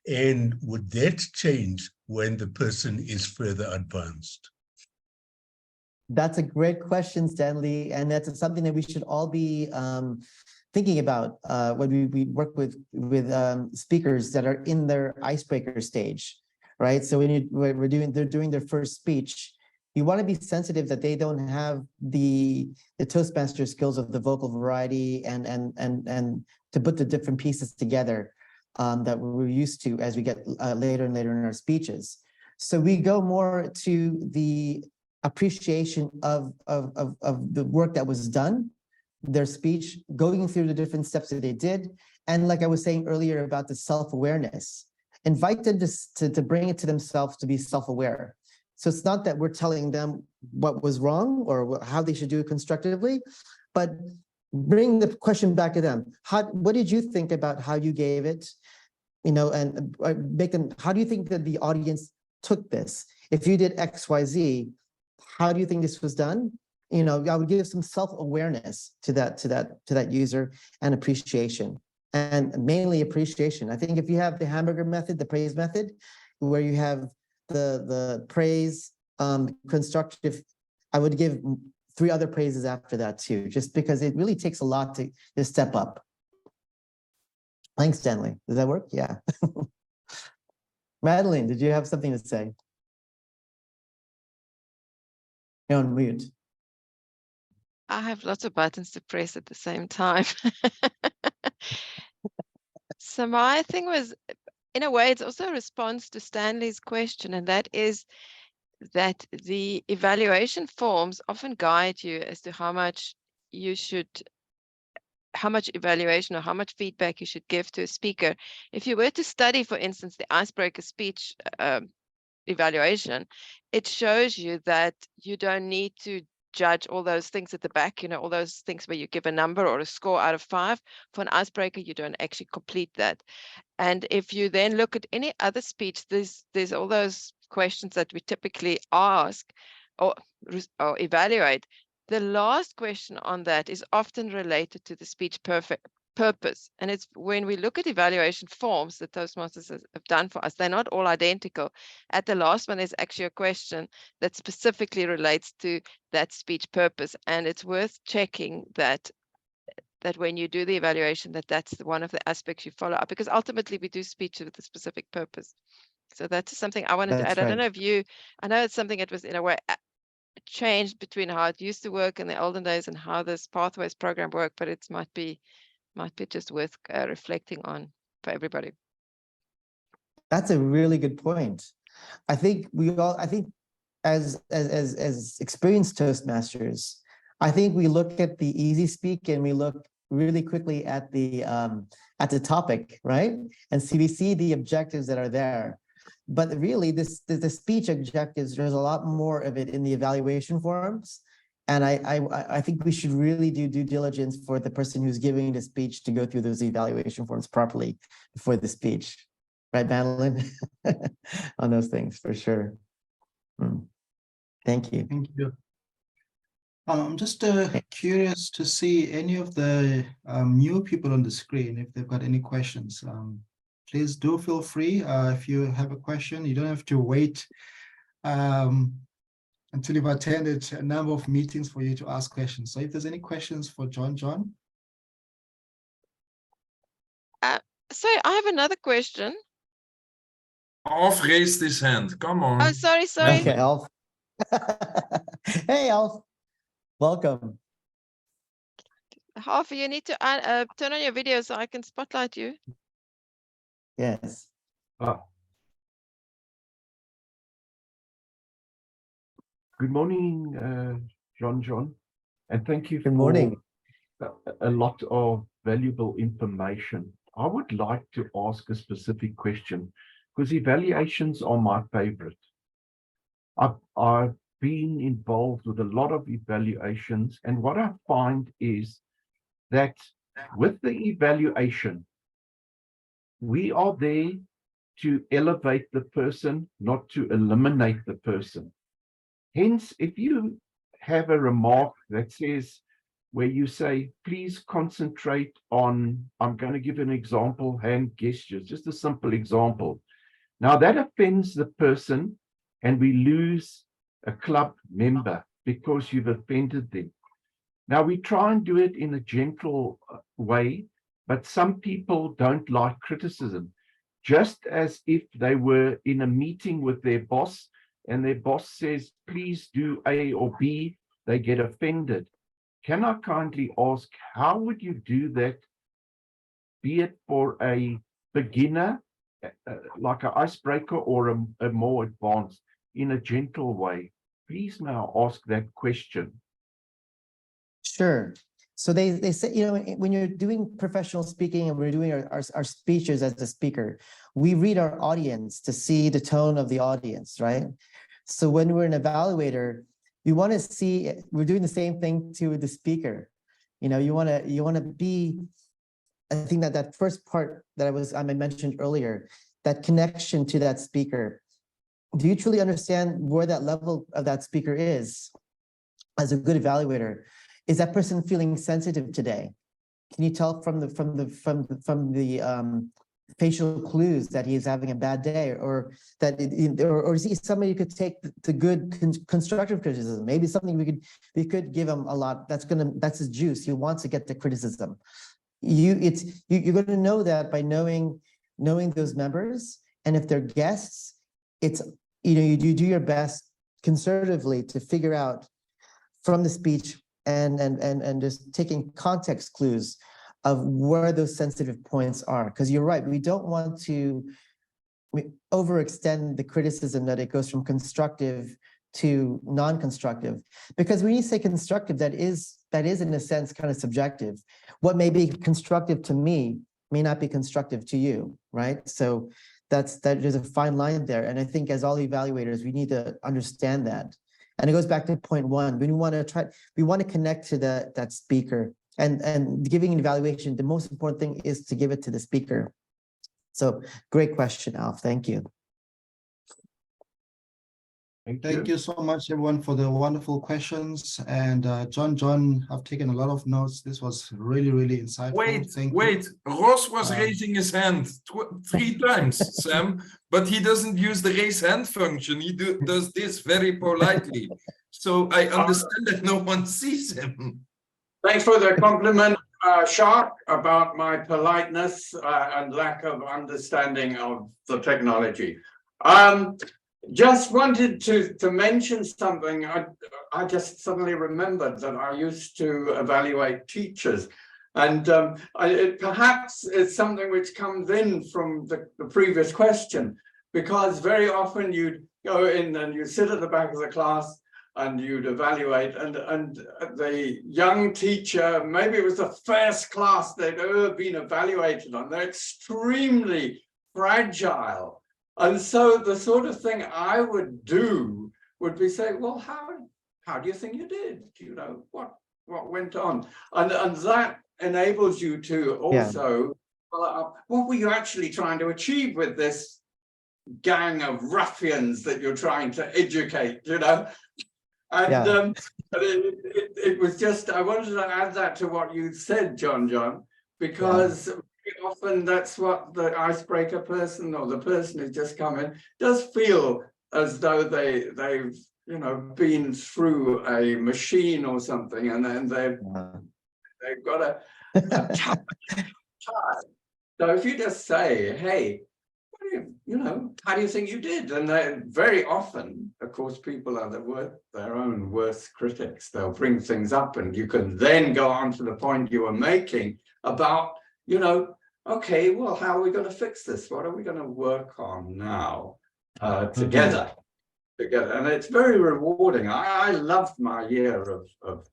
And would that change when the person is further advanced? That's a great question, Stanley. And that's something that we should all be thinking about when we work with speakers that are in their icebreaker stage, right? So when they're doing their first speech, you want to be sensitive that they don't have the Toastmaster skills of the vocal variety and to put the different pieces together that we're used to as we get later and later in our speeches. So we go more to the appreciation of the work that was done, their speech, going through the different steps that they did. And like I was saying earlier about the self-awareness, invite them to bring it to themselves to be self-aware. So it's not that we're telling them what was wrong or how they should do it constructively, but bring the question back to them. What did you think about how you gave it? And make them, how do you think that the audience took this? If you did X, Y, Z, how do you think this was done? I would give some self-awareness to that user and appreciation, and mainly appreciation. I think if you have the hamburger method, the praise method, where you have the praise, constructive, I would give 3 other praises after that too, just because it really takes a lot to step up. Thanks, Stanley. Does that work? Yeah. Madeline, did you have something to say? You're on mute. I have lots of buttons to press at the same time. So my thing was, in a way, it's also a response to Stanley's question, and that is that the evaluation forms often guide you as to how much evaluation or how much feedback you should give to a speaker. If you were to study, for instance, the icebreaker speech evaluation, it shows you that you don't need to judge all those things at the back, all those things where you give a number or a score out of 5. For an icebreaker, you don't actually complete that. And if you then look at any other speech, there's all those questions that we typically ask or evaluate. The last question on that is often related to the speech purpose. And it's when we look at evaluation forms that Toastmasters have done for us, they're not all identical. At the last one, there's actually a question that specifically relates to that speech purpose. And it's worth checking that when you do the evaluation, that's one of the aspects you follow up, because ultimately we do speech with a specific purpose. So that's something I wanted to add. I don't know if I know it's something that was in a way changed between how it used to work in the olden days and how this Pathways program worked, but it might be just worth reflecting on for everybody. That's a really good point. I think as experienced Toastmasters, I think we look at the easy speak and we look really quickly at the topic, right? And so we see the objectives that are there. But really, the speech objectives, there's a lot more of it in the evaluation forms. And I think we should really do due diligence for the person who's giving the speech to go through those evaluation forms properly before the speech. Right, Madeline? On those things, for sure. Thank you. Thank you. I'm just curious to see any of the new people on the screen, if they've got any questions. Please do feel free. If you have a question, you don't have to wait until you've attended a number of meetings for you to ask questions. So if there's any questions for Jon Jon. So I have another question. Alf raised his hand. Come on. Oh, sorry. Okay, Alf. Hey, Alf. Welcome. Half, you need to turn on your video so I can spotlight you. Yes. Good morning, Jon Jon, and thank you Good morning. for a lot of valuable information. I would like to ask a specific question because evaluations are my favorite. I've been involved with a lot of evaluations, and what I find is that with the evaluation, we are there to elevate the person, not to eliminate the person. Hence, if you have a remark that says, where you say, please concentrate on, I'm going to give an example, hand gestures, just a simple example. Now that offends the person and we lose a club member because you've offended them. Now we try and do it in a gentle way, but some people don't like criticism, just as if they were in a meeting with their boss and their boss says, please do A or B, they get offended. Can I kindly ask, how would you do that, be it for a beginner, like an icebreaker, or a more advanced, in a gentle way? Please now ask that question. Sure. So they say, when you're doing professional speaking and we're doing our speeches as a speaker, we read our audience to see the tone of the audience, right? So when we're an evaluator, you want to see, we're doing the same thing to the speaker. You want to be, I think that first part that I mentioned earlier, that connection to that speaker. Do you truly understand where that level of that speaker is? as a good evaluator, is that person feeling sensitive today? Can you tell from the facial clues that he's having a bad day, or that or is he somebody who could take the good constructive criticism? Maybe something we could give him a lot. That's his juice. He wants to get the criticism. You're going to know that by knowing those members, and if they're guests, it's you do your best conservatively to figure out from the speech and just taking context clues of where those sensitive points are. Because you're right, we don't want to overextend the criticism that it goes from constructive to non-constructive. Because when you say constructive, that is in a sense kind of subjective. What may be constructive to me may not be constructive to you, right? So there's a fine line there. And I think as all evaluators, we need to understand that. And it goes back to point one. We want to connect to that speaker. And giving an evaluation, the most important thing is to give it to the speaker. So great question, Alf. Thank you. Thank you so much, everyone, for the wonderful questions. And Jon, I've taken a lot of notes. This was really, really insightful. Wait, Ross was raising his hand 3 times, Sam, but he doesn't use the raise hand function. He does this very politely. So I understand that no one sees him. Thanks for the compliment, Shark, about my politeness and lack of understanding of the technology. Just wanted to mention something. I just suddenly remembered that I used to evaluate teachers, and it perhaps is something which comes in from the previous question, because very often you'd go in and you sit at the back of the class and you'd evaluate, and the young teacher, maybe it was the first class they'd ever been evaluated on, they're extremely fragile. And so the sort of thing I would do would be say, well, how do you think you did? You know, what went on? And that enables you to also follow up, what were you actually trying to achieve with this gang of ruffians that you're trying to educate, you know? And it was just, I wanted to add that to what you said, Jon Jon, because often that's what the icebreaker person or the person who's just come in does feel, as though they've been through a machine or something, and then they've got a time. So if you just say, hey, how do you think you did? And they very often, of course, people are their own worst critics. They'll bring things up, and you can then go on to the point you were making about, okay, well, how are we going to fix this? What are we going to work on now together? And it's very rewarding. I loved my year of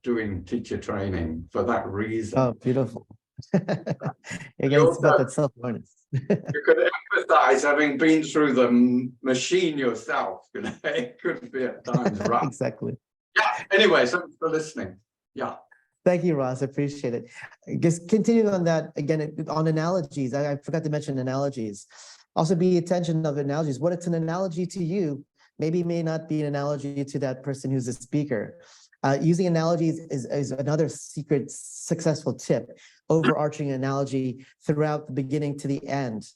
doing teacher training for that reason. Oh, beautiful. Again, it's about that self-awareness. You could empathize, having been through the machine yourself. It could be at times rough. Exactly. Yeah. Anyway, thanks for listening. Yeah. Thank you, Ross. I appreciate it. Just continuing on that, again, on analogies, I forgot to mention analogies. Also be attention of analogies. What it's an analogy to you, maybe may not be an analogy to that person who's a speaker. Using analogies is another secret successful tip. Overarching analogy throughout the beginning to the end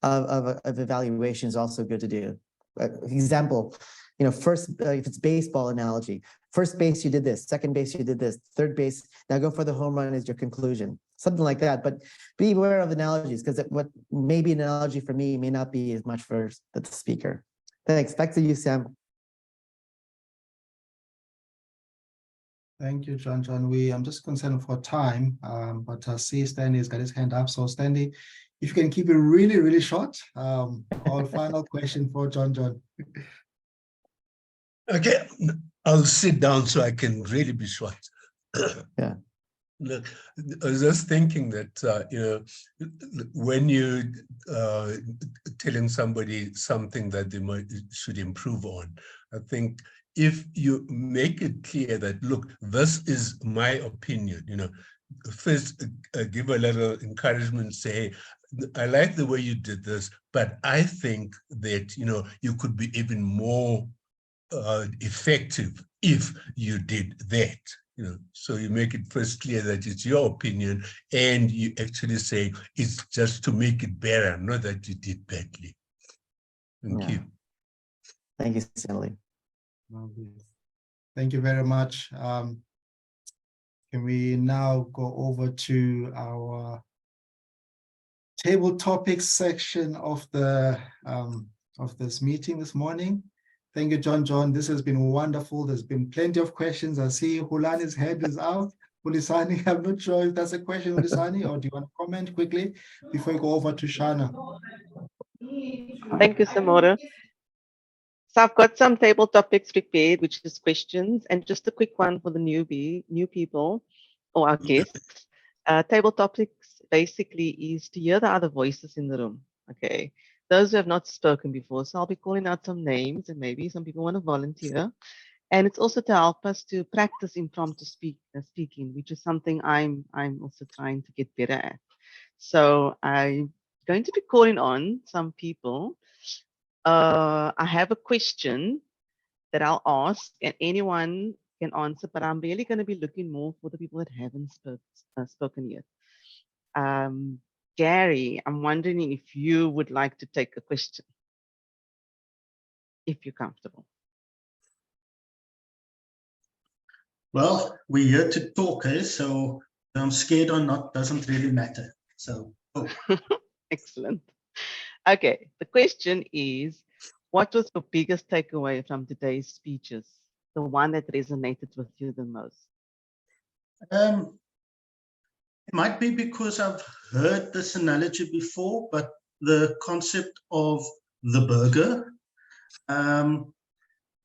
of evaluation is also good to do. Example, first, if it's baseball analogy, first base, you did this, second base, you did this, third base, now go for the home run is your conclusion, something like that. But be aware of analogies, because what may be an analogy for me may not be as much for the speaker. Thanks. Back to you, Sam. Thank you, Jon Jon. I'm just concerned for time, but I see Stanley's got his hand up. So Stanley, if you can keep it really, really short. Our final question for Jon Jon. Okay, I'll sit down so I can really be short. Yeah. Look, I was just thinking that, when you telling somebody something that they should improve on, I think if you make it clear that, look, this is my opinion, first give a little encouragement, say, I like the way you did this, but I think that, you could be even more effective if you did that. You know, so you make it first clear that it's your opinion, and you actually say it's just to make it better, not that you did badly. Thank you. Thank you, Stanley. Thank you very much. Can we now go over to our table topics section of the of this meeting this morning? Thank you, Jon Jon. This has been wonderful. There's been plenty of questions. I see Hulani's head is out. Hulisani, I'm not sure if that's a question, Hulisani, or do you want to comment quickly before we go over to Shana? Thank you, Samora. So I've got some table topics prepared, which is questions, and just a quick one for the new people, or our guests. Table topics basically is to hear the other voices in the room. Okay, those who have not spoken before. So I'll be calling out some names, and maybe some people want to volunteer. And it's also to help us to practice impromptu speaking, which is something I'm also trying to get better at. So I'm going to be calling on some people. I have a question that I'll ask, and anyone can answer, but I'm really going to be looking more for the people that haven't spoken yet. Gary, I'm wondering if you would like to take a question, if you're comfortable. Well, we're here to talk, so I'm scared or not doesn't really matter. So, Excellent. Okay, the question is, what was your biggest takeaway from today's speeches? The one that resonated with you the most? It might be because I've heard this analogy before, but the concept of the burger. In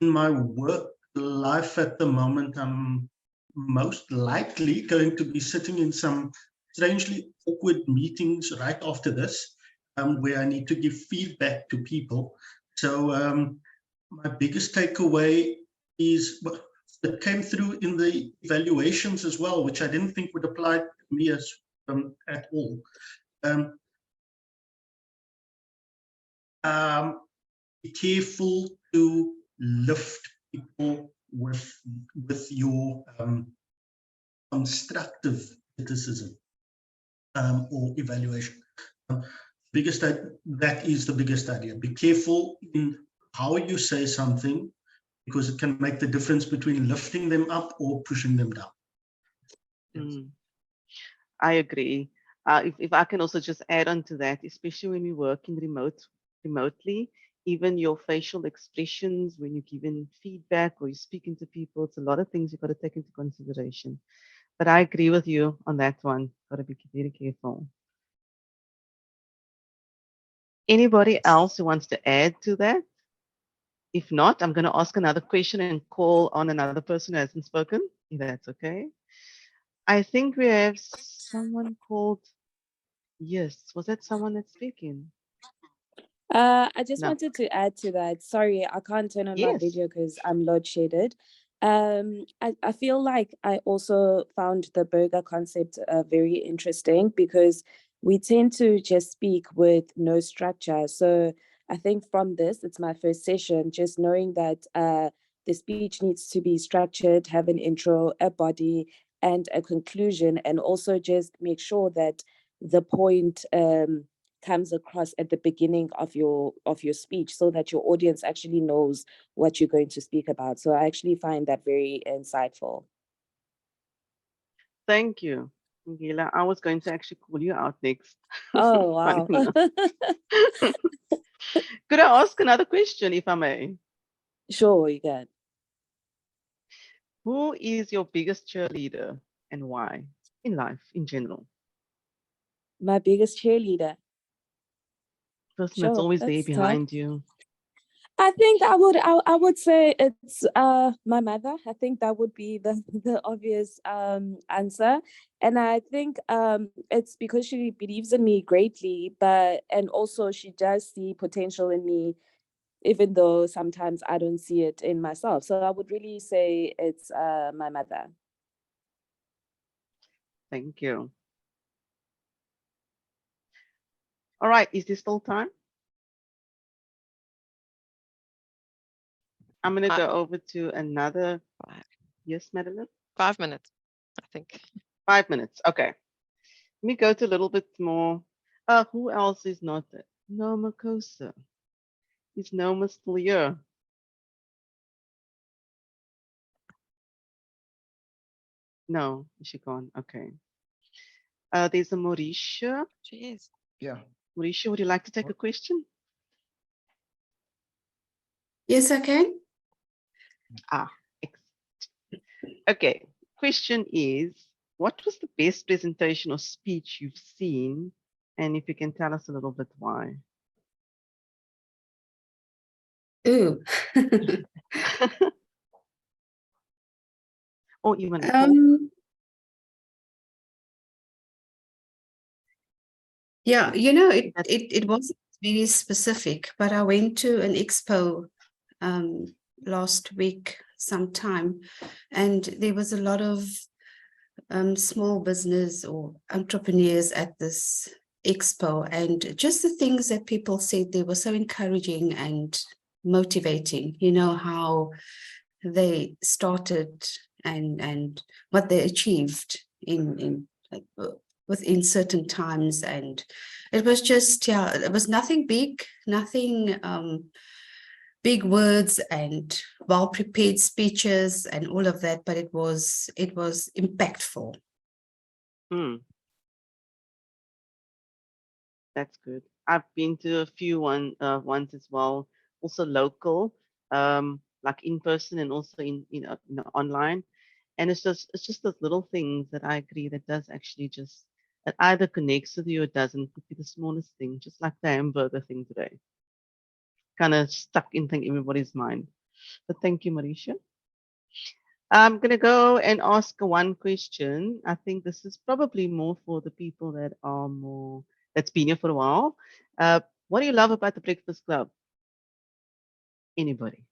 my work life at the moment, I'm most likely going to be sitting in some strangely awkward meetings right after this, where I need to give feedback to people. So my biggest takeaway is, well, it came through in the evaluations as well, which I didn't think would apply to me as at all. Be careful to lift people with your constructive criticism or evaluation. That is the biggest idea. Be careful in how you say something, because it can make the difference between lifting them up or pushing them down. I agree. If I can also just add on to that, especially when we work in remotely, even your facial expressions when you're giving feedback or you're speaking to people, it's a lot of things you've got to take into consideration. But I agree with you on that one. Got to be very careful. Anybody else who wants to add to that? If not, I'm going to ask another question and call on another person who hasn't spoken, if that's okay. I think we have someone called, yes, was that someone that's speaking? I just wanted to add to that. Sorry, I can't turn on my video because I'm load shedded. I feel like I also found the burger concept very interesting, because we tend to just speak with no structure. So I think from this, it's my first session, just knowing that the speech needs to be structured, have an intro, a body, and a conclusion, and also just make sure that the point comes across at the beginning of your speech, so that your audience actually knows what you're going to speak about. So I actually find that very insightful. Thank you, Ngila. I was going to actually call you out next. Oh, wow. Could I ask another question, if I may? Sure, you can. Who is your biggest cheerleader and why in life in general? My biggest cheerleader. Person that's always there behind you. I think I would say it's my mother. I think that would be the obvious answer. And I think it's because she believes in me greatly, and also she does see potential in me, even though sometimes I don't see it in myself. So I would really say it's my mother. Thank you. All right, is this still time? I'm going to go over to another. Yes, Madeline? 5 minutes, I think. 5 minutes. Okay. Let me go to a little bit more. Who else is not there? Noma Kosa. Is Noma still here? No, is she gone? Okay. There's a Mauricia. Jeez. Yeah. Mauricia, would you like to take a question? Yes, I can. Okay. Question is, what was the best presentation or speech you've seen? And if you can tell us a little bit why. Ooh. Or even Yeah, you know, it wasn't very specific, but I went to an expo last week sometime, and there was a lot of small business or entrepreneurs at this expo, and just the things that people said, they were so encouraging and motivating, you know, how they started and what they achieved in like, within certain times. And it was just, yeah, it was nothing big, nothing big words and well-prepared speeches and all of that, but it was impactful. That's good. I've been to a few ones as well, also local, like in person and also in online. And it's just those little things that I agree that does actually just, it either connects with you or doesn't. Could be the smallest thing, just like the hamburger thing today. Kind of stuck in everybody's mind. But thank you, Mauricia. I'm going to go and ask one question. I think this is probably more for the people that are more, that's been here for a while. What do you love about the Breakfast Club? Anybody?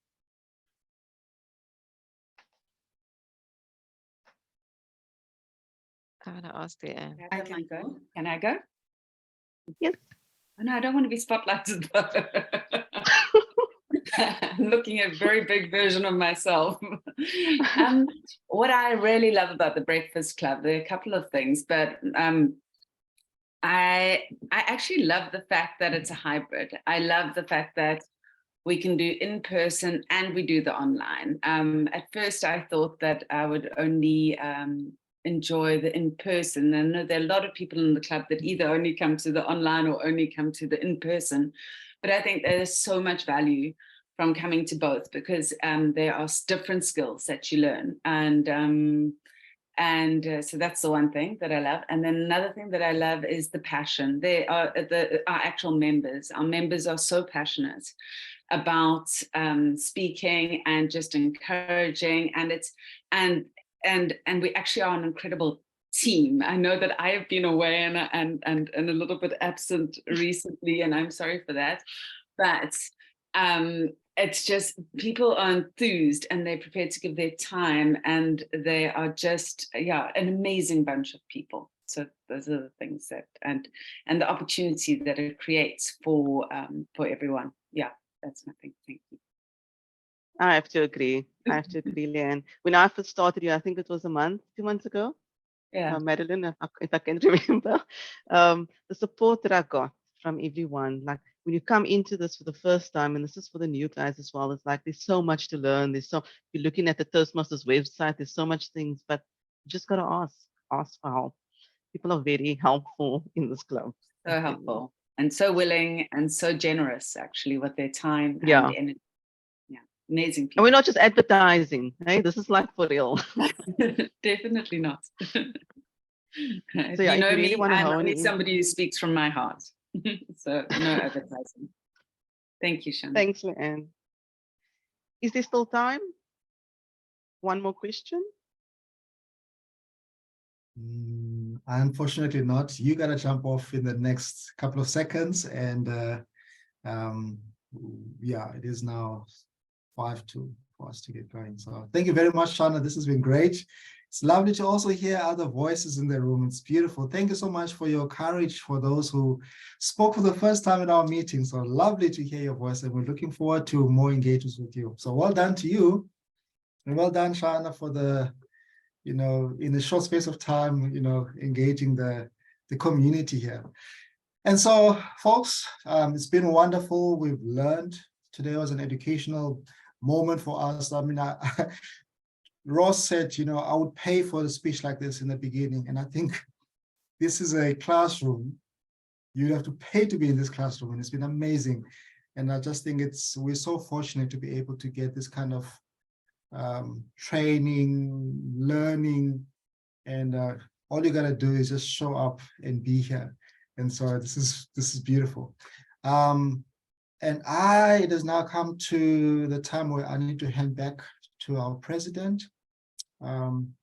I'm going to ask the Anne. I can go. Can I go? Yes. Oh, no, I don't want to be spotlighted. I'm looking at a very big version of myself. What I really love about the Breakfast Club, there are a couple of things, but I actually love the fact that it's a hybrid. I love the fact that we can do in person and we do the online. At first, I thought that I would only enjoy the in person. And I know there are a lot of people in the club that either only come to the online or only come to the in person. But I think there's so much value from coming to both, because there are different skills that you learn. So that's the one thing that I love. And then another thing that I love is the passion. They are our actual members. Our members are so passionate about speaking and just encouraging, and we actually are an incredible team. I know that I have been away and a little bit absent recently, and I'm sorry for that, but it's just people are enthused and they're prepared to give their time, and they are just an amazing bunch of people. So those are the things that and the opportunity that it creates for everyone. Yeah, that's my thing. Thank you. I have to agree. Leanne. When I first started here, I think it was 2 months ago. Yeah, Madeline, if I can remember, the support that I got from everyone, like when you come into this for the first time, and this is for the new guys as well, it's like there's so much to learn. You're looking at the Toastmasters website, there's so much things, but you just gotta ask for help. People are very helpful in this club. so helpful and so willing and so generous, actually, with their time and energy. Yeah, amazing people. And we're not just advertising, hey? This is like for real. Definitely not. So yeah, you know if you really me, want to I'm hone only in. somebody who speaks from my heart. So no advertising. Thank you, Shannon. Thanks, Leanne. Is there still time? One more question? Unfortunately not. You gotta jump off in the next couple of seconds, and yeah, it is now 5 to for us to get going. So thank you very much, Shana. This has been great. It's lovely to also hear other voices in the room. It's beautiful. Thank you so much for your courage for those who spoke for the first time in our meeting. So lovely to hear your voice, and we're looking forward to more engagements with you. So well done to you, and well done, Shana, for the, you know, in a short space of time, you know, engaging the community here. And so, folks, it's been wonderful. We've learned. Today was an educational moment for us. I mean, Ross said, you know, I would pay for a speech like this in the beginning. And I think this is a classroom. You have to pay to be in this classroom, and it's been amazing. And I just think we're so fortunate to be able to get this kind of training, learning, and all you gotta do is just show up and be here. And so this is beautiful. And it has now come to the time where I need to hand back to our president, and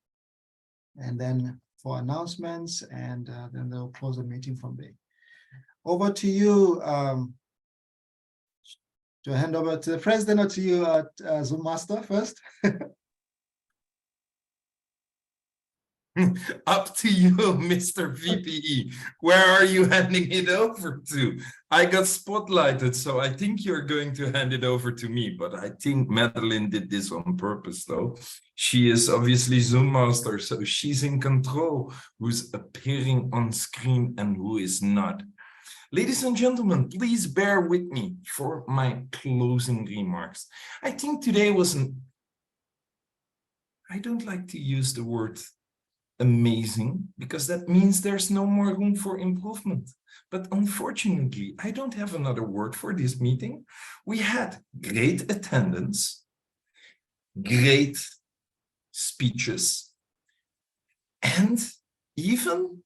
then for announcements, and then they'll close the meeting from there. Over to you. To hand over to the president, or to you, Zoom Master first? Up to you, Mr. VPE. Where are you handing it over to? I got spotlighted, so I think you're going to hand it over to me, but I think Madeline did this on purpose, though. She is obviously Zoom Master, so she's in control who's appearing on screen and who is not. Ladies and gentlemen, please bear with me for my closing remarks. I think today was I don't like to use the word amazing, because that means there's no more room for improvement. But unfortunately, I don't have another word for this meeting. We had great attendance, great speeches, and even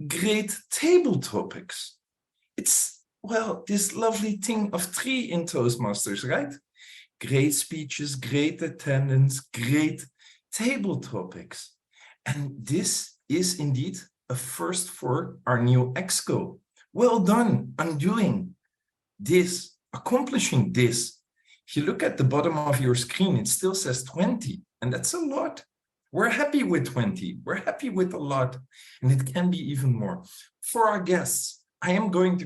great table topics. It's, well, this lovely thing of 3 in Toastmasters, right? Great speeches, great attendance, great table topics. And this is indeed a first for our new EXCO. Well done on doing this, accomplishing this. If you look at the bottom of your screen, it still says 20, and that's a lot. We're happy with 20. We're happy with a lot, and it can be even more. For our guests, I am going to